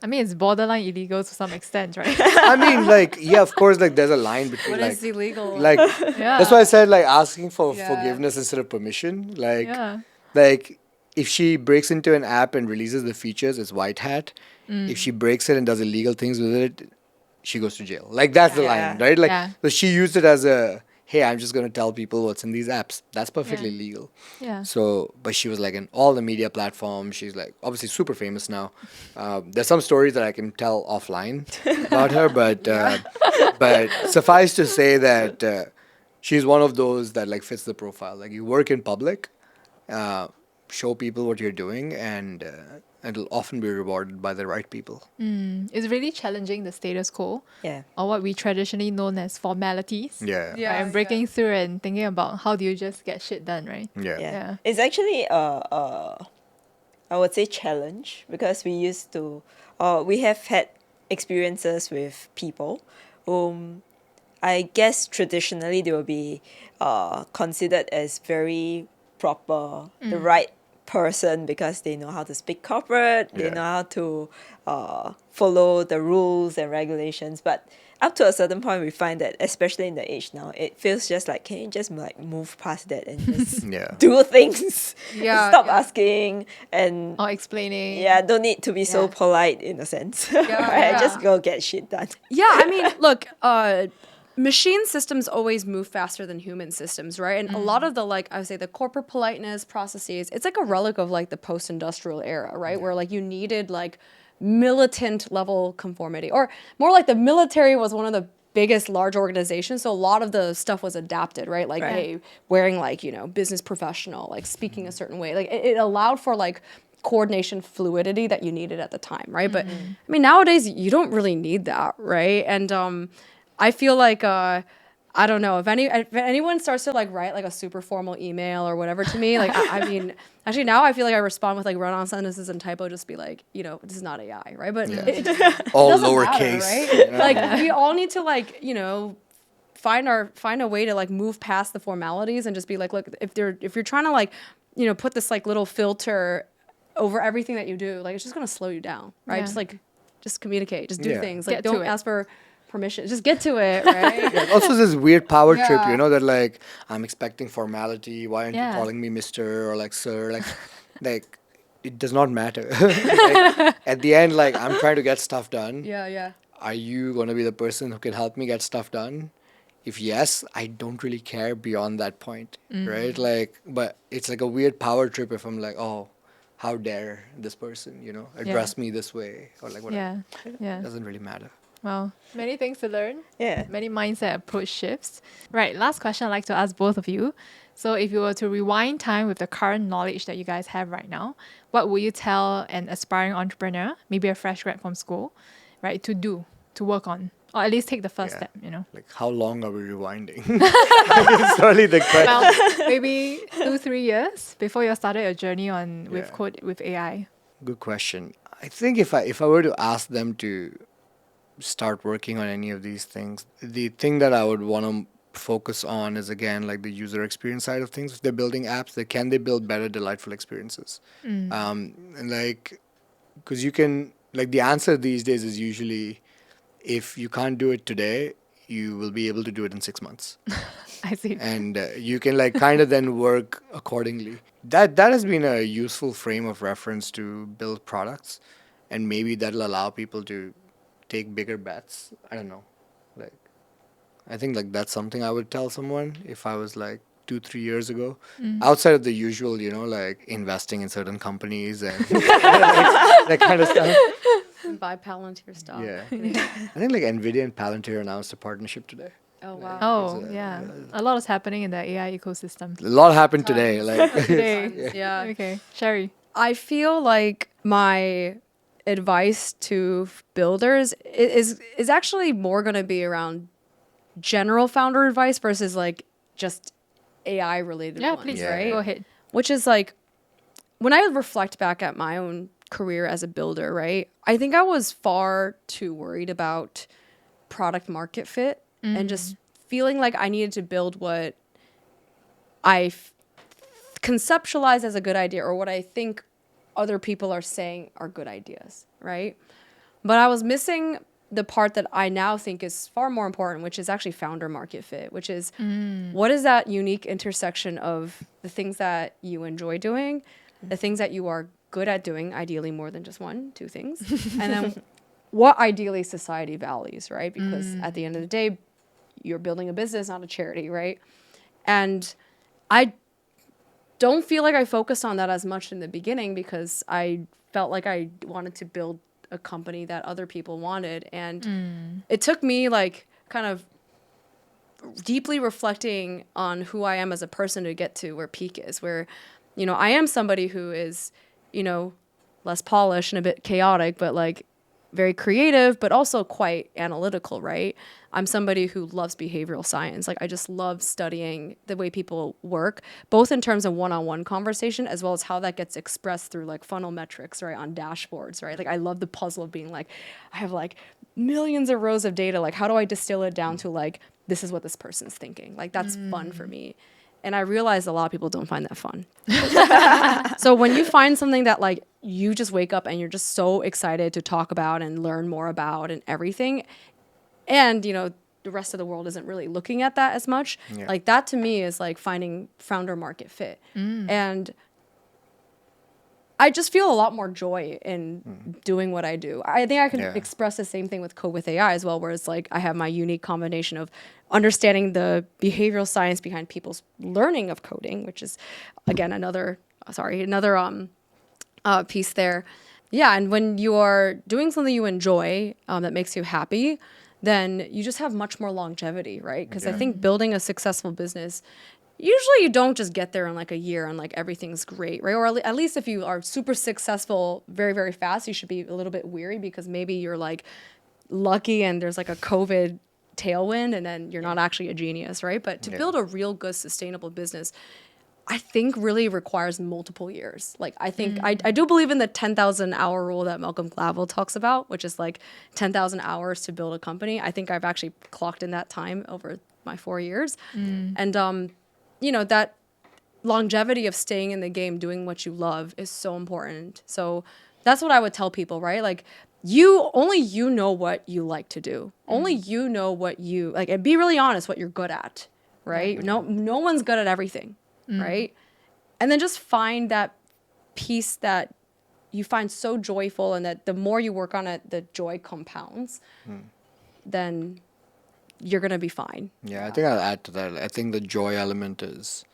I mean, it's borderline illegal to some extent, right? I mean, like, yeah, of course, like there's a line between What like, is illegal? like Yeah. that's why I said like asking for Yeah. forgiveness instead of permission. Like, Yeah. like if she breaks into an app and releases the features, it's white hat. If she breaks it and does illegal things with it, she goes to jail. Like that's the Yeah. line, right? Like, Yeah. so she used it as a, hey, I'm just gonna tell people what's in these apps. That's perfectly Yeah. legal. Yeah. So, but she was like in all the media platforms. She's like obviously super famous now. There's some stories that I can tell offline about her, but suffice to say that she's one of those that like fits the profile. Like you work in public, show people what you're doing, and it'll often be rewarded by the right people. It's really challenging the status quo Yeah. or what we traditionally known as formalities. Yeah. Yeah. Right? And breaking through and thinking about how do you just get shit done, right? Yeah. Yeah. It's actually I would say challenge because we have had experiences with people whom I guess traditionally they will be considered as very proper, the right person because they know how to speak corporate, they Yeah. know how to follow the rules and regulations. But up to a certain point, we find that, especially in the age now, it feels just like, can you just like move past that and just Yeah. do things? Yeah, Stop yeah. asking and Or explaining. yeah, don't need to be so Yeah. polite in a sense. Yeah. Right? Just go get shit done. Yeah, I mean, look, machine systems always move faster than human systems, right? And a lot of the like I would say the corporate politeness processes, it's like a relic of like the post-industrial era, right? Where like you needed like militant level conformity, or more like the military was one of the biggest large organizations, so a lot of the stuff was adapted, right? Like, Right. hey, wearing like business professional, like speaking a certain way, like it allowed for like coordination fluidity that you needed at the time, right? But I mean nowadays you don't really need that, right? And I feel like I don't know if anyone starts to like write like a super formal email or whatever to me, like I mean actually now I feel like I respond with like run-on sentences and typo, just be like, this is not AI, right? But it All doesn't matter, lowercase. right? you know? Like we all need to like find a way to like move past the formalities and just be like, look, if you're trying to like put this like little filter over everything that you do, like it's just gonna slow you down, right? Yeah. Just communicate, just do Yeah. things, like Get to don't it. ask for permission, just get to it, right? Yeah, also this weird power trip, Yeah. that like I'm expecting formality. Why aren't Yeah. you calling me Mister or like Sir? Like it does not matter. Like, at the end, like I'm trying to get stuff done. Yeah. Are you gonna be the person who can help me get stuff done? if yes, I don't really care beyond that point, right? Like, but it's like a weird power trip if I'm like, oh, how dare this person, address me this way or like whatever. Yeah. It doesn't really matter. Well, many things to learn. Yeah. Many mindset approach shifts. Right, last question I'd like to ask both of you. So if you were to rewind time with the current knowledge that you guys have right now, what would you tell an aspiring entrepreneur, maybe a fresh grad from school, right, to do, to work on? Or at least take the first step, Like, how long are we rewinding? It's really the question. Well, maybe 2-3 years before you started your journey on with Yeah. code with AI. Good question. I think if I were to ask them to start working on any of these things, the thing that I would want to focus on is again like the user experience side of things. If they're building apps, can they build better, delightful experiences? And like, because you can like the answer these days is usually if you can't do it today, you will be able to do it in 6 months. I see. And you can like kind of then work accordingly. That has been a useful frame of reference to build products, and maybe that'll allow people to take bigger bets. I don't know. Like, I think like that's something I would tell someone if I was like 2-3 years ago, outside of the usual, like investing in certain companies and that kind of stuff. Buy Palantir stuff. Yeah. I think like Nvidia and Palantir announced a partnership today. Oh wow. Oh, yeah. A lot is happening in the AI ecosystem. A lot happened today. Like, Today. Yeah. Okay. Sherry. I feel like my advice to builders is actually more going to be around general founder advice versus like just AI related Yeah, ones, please. right? Go ahead. Which is like when I reflect back at my own career as a builder, right? I think I was far too worried about product market fit and just feeling like I needed to build what I conceptualize as a good idea or what I think other people are saying are good ideas, right? But I was missing the part that I now think is far more important, which is actually founder market fit, which is what is that unique intersection of the things that you enjoy doing, the things that you are good at doing, ideally more than just 1-2 things, and then what ideally society values, right? Because at the end of the day, you're building a business, not a charity, right? And I don't feel like I focused on that as much in the beginning because I felt like I wanted to build a company that other people wanted. And it took me like kind of deeply reflecting on who I am as a person to get to where Peak is, where, I am somebody who is, less polished and a bit chaotic, but like very creative, but also quite analytical, right? I'm somebody who loves behavioral science. Like I just love studying the way people work, both in terms of one-on-one conversation, as well as how that gets expressed through like funnel metrics, right? On dashboards, right? Like I love the puzzle of being like, I have like millions of rows of data. Like how do I distill it down to like, this is what this person's thinking? Like that's fun for me. And I realized a lot of people don't find that fun. So when you find something that like you just wake up and you're just so excited to talk about and learn more about and everything, and the rest of the world isn't really looking at that as much, like that to me is like finding founder market fit. And I just feel a lot more joy in doing what I do. I think I can express the same thing with Code with AI as well, where it's like I have my unique combination of understanding the behavioral science behind people's learning of coding, which is again another piece there. Yeah, and when you are doing something you enjoy that makes you happy, then you just have much more longevity, right? Because I think building a successful business, usually you don't just get there in like a year and like everything's great, right? Or at least if you are super successful very, very fast, you should be a little bit weary because maybe you're like lucky and there's like a COVID tailwind and then you're not actually a genius, right? But to build a real good sustainable business, I think really requires multiple years. Like I think I do believe in the 10,000 hour rule that Malcolm Gladwell talks about, which is like 10,000 hours to build a company. I think I've actually clocked in that time over my 4 years. And that longevity of staying in the game, doing what you love is so important. So that's what I would tell people, right? Like only you know what you like to do. Only you know what you like, and be really honest what you're good at, right? No one's good at everything, right? And then just find that piece that you find so joyful and that the more you work on it, the joy compounds. Then you're going to be fine. Yeah, I think I'll add to that. I think the joy element is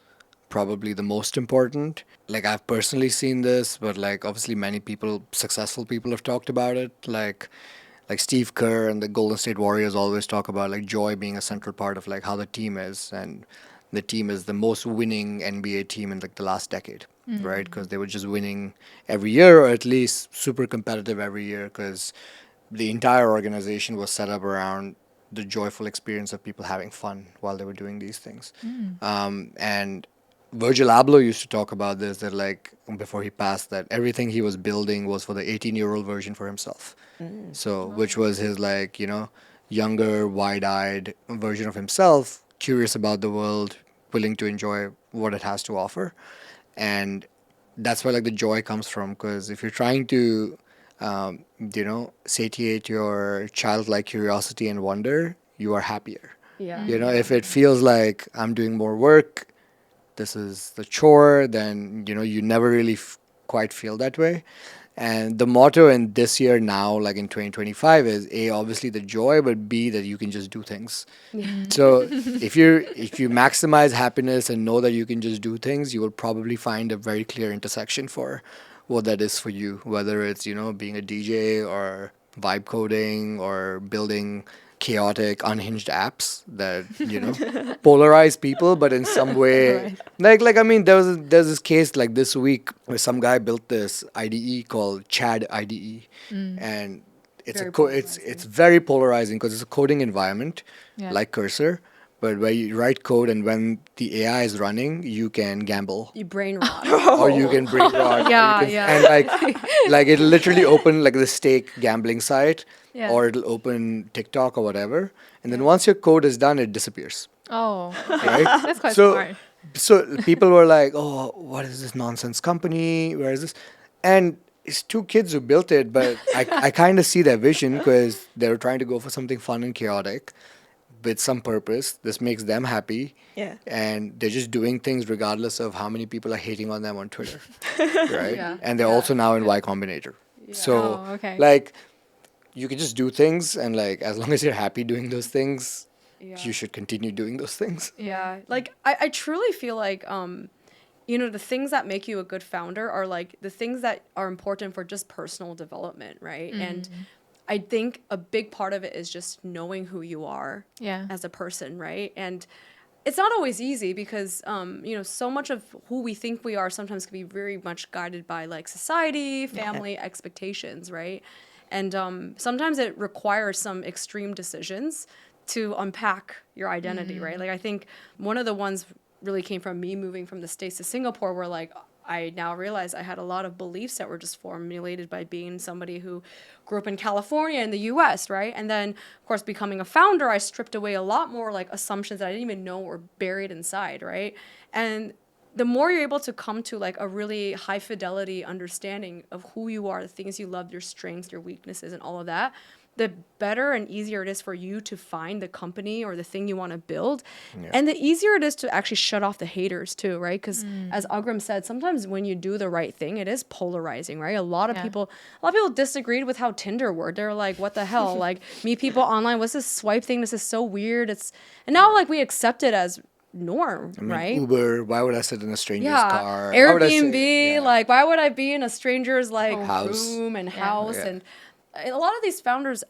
probably the most important. Like I've personally seen this, but like obviously many people, successful people have talked about it. Like Steve Kerr and the Golden State Warriors always talk about like joy being a central part of like how the team is, and the team is the most winning NBA team in like the last decade, right? Because they were just winning every year, or at least super competitive every year, because the entire organization was set up around the joyful experience of people having fun while they were doing these things. And Virgil Abloh used to talk about this, that like before he passed, that everything he was building was for the 18-year-old version for himself. So, which was his like, younger, wide-eyed version of himself, curious about the world, willing to enjoy what it has to offer. And that's where like the joy comes from, because if you're trying to satiate your childlike curiosity and wonder, you are happier. Yeah. If it feels like I'm doing more work, this is the chore, then you never really quite feel that way. And the motto in this year now, like in 2025, is A, obviously the joy, but B, that you can just do things. So if you maximize happiness and know that you can just do things, you will probably find a very clear intersection for what that is for you, whether it's being a DJ or vibe coding or building chaotic unhinged apps that polarize people, but in some way like I mean there's this case like this week where some guy built this IDE called Chad IDE, and it's it's very polarizing because it's a coding environment like Cursor, but where you write code and when the AI is running, you can gamble. You brain rot. Or you can brain rot. Yeah. And like it'll literally open like the stake gambling site, Yeah. or it'll open TikTok or whatever. And then once your code is done, it disappears. Oh, okay. Right? That's quite So- smart. So people were like, "Oh, what is this nonsense company? Where is this?" And it's two kids who built it, but I kind of see their vision, because they were trying to go for something fun and chaotic with some purpose. This makes them happy. Yeah. And they're just doing things regardless of how many people are hating on them on Twitter. Right? Yeah. And they're also now in Y Combinator. So Oh, okay. like you can just do things, and like as long as you're happy doing those things, you should continue doing those things. Yeah. Like I truly feel like the things that make you a good founder are like the things that are important for just personal development, right? And I think a big part of it is just knowing who you are as a person, right? And it's not always easy because so much of who we think we are sometimes can be very much guided by like society, family, expectations, right? And sometimes it requires some extreme decisions to unpack your identity, right? Like I think one of the ones really came from me moving from the States to Singapore, where like I now realize I had a lot of beliefs that were just formulated by being somebody who grew up in California in the US, right? And then, of course, becoming a founder, I stripped away a lot more like assumptions that I didn't even know were buried inside, right? And the more you're able to come to like a really high fidelity understanding of who you are, the things you love, your strengths, your weaknesses, and all of that, the better and easier it is for you to find the company or the thing you want to build. Yeah. And the easier it is to actually shut off the haters too, right? Because as Agrim said, sometimes when you do the right thing, it is polarizing, right? A lot of people disagreed with how Tinder worked. They're like, what the hell? Like, meet people online. What's this swipe thing? This is so weird. And now like we accept it as norm, I mean, right? Uber, why would I sit in a stranger's Yeah, car? Why would I sit- Airbnb, yeah. like why would I be in a stranger's like House. room and Yeah. house? Yeah. And a lot of these founders,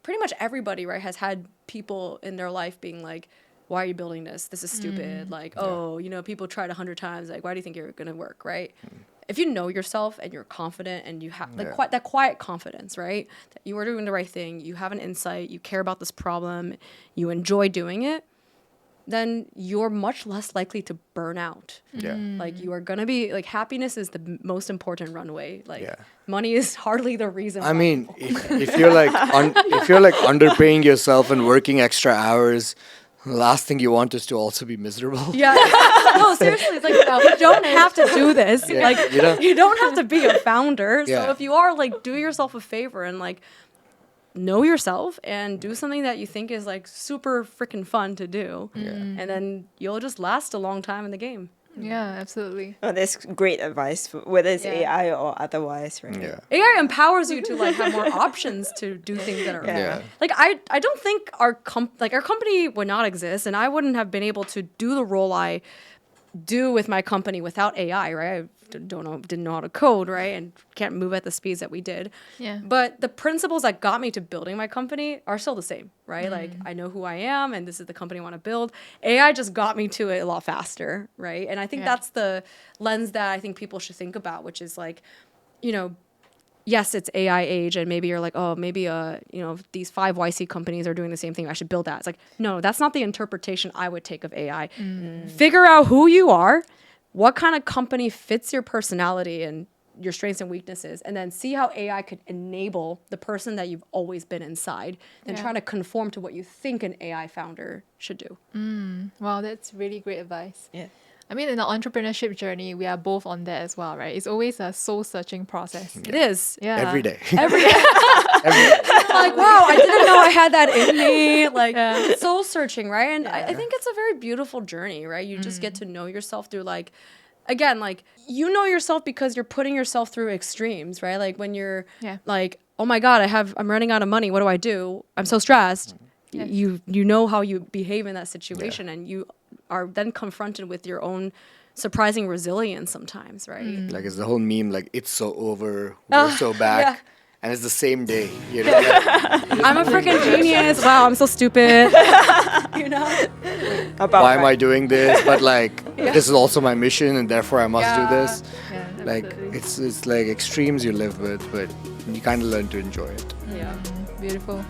pretty much everybody, right, has had people in their life being like, why are you building this? This is stupid. Like, people tried 100 times. Like, why do you think you're going to work, right? If you know yourself and you're confident and you have like that quiet confidence, right? That you are doing the right thing, you have an insight, you care about this problem, you enjoy doing it, then you're much less likely to burn out. Yeah. Like you are gonna be like happiness is the most important runway. Like Yeah. money is hardly the reason. I mean, if you're like if you're like underpaying yourself and working extra hours, the last thing you want is to also be miserable. yeah, no, seriously, it's like you don't have to do this. Yeah. Like you don't have to be a founder. Yeah. So if you are like, do yourself a favor and like know yourself and do something that you think is like super freaking fun to do, and then you'll just last a long time in the game. Yeah, absolutely. Oh, that's great advice, whether it's AI or otherwise, right? Yeah. AI empowers you to like have more options to do things that are Yeah. like I don't think our company would not exist, and I wouldn't have been able to do the role I do with my company without AI, right? Didn't know how to code, right? And can't move at the speeds that we did. Yeah. But the principles that got me to building my company are still the same, right? Like I know who I am and this is the company I want to build. AI just got me to it a lot faster, right? And I think Yeah. that's the lens that I think people should think about, which is like, you know, yes, it's AI age, and maybe you're like, oh, maybe these 5 YC companies are doing the same thing. I should build that. It's like, no, that's not the interpretation I would take of AI. Figure out who you are, what kind of company fits your personality and your strengths and weaknesses, and then see how AI could enable the person that you've always been inside, and Yeah. try to conform to what you think an AI founder should do. Wow, that's really great advice. Yeah. I mean, in the entrepreneurship journey, we are both on that as well, right? It's always a soul-searching process. It is. Yeah. Every day. Every like, wow, I didn't know I had that in me. Like, soul searching, right? And I think it's a very beautiful journey, right? You just get to know yourself through, like, again, like, you know yourself because you're putting yourself through extremes, right? Like, when you're like, oh my God, I'm running out of money. What do? I'm so stressed. You know how you behave in that situation, and you are then confronted with your own surprising resilience sometimes, right? Like it's the whole meme, like it's so over, we're so back, and it's the same day. You know, I'm a freaking genius. Wow, I'm so stupid. You know? About why am I doing this? But like, this is also my mission, and therefore I must do this. Yeah, Like absolutely. it's like extremes you live with, but you kind of learn to enjoy it. Yeah. Beautiful.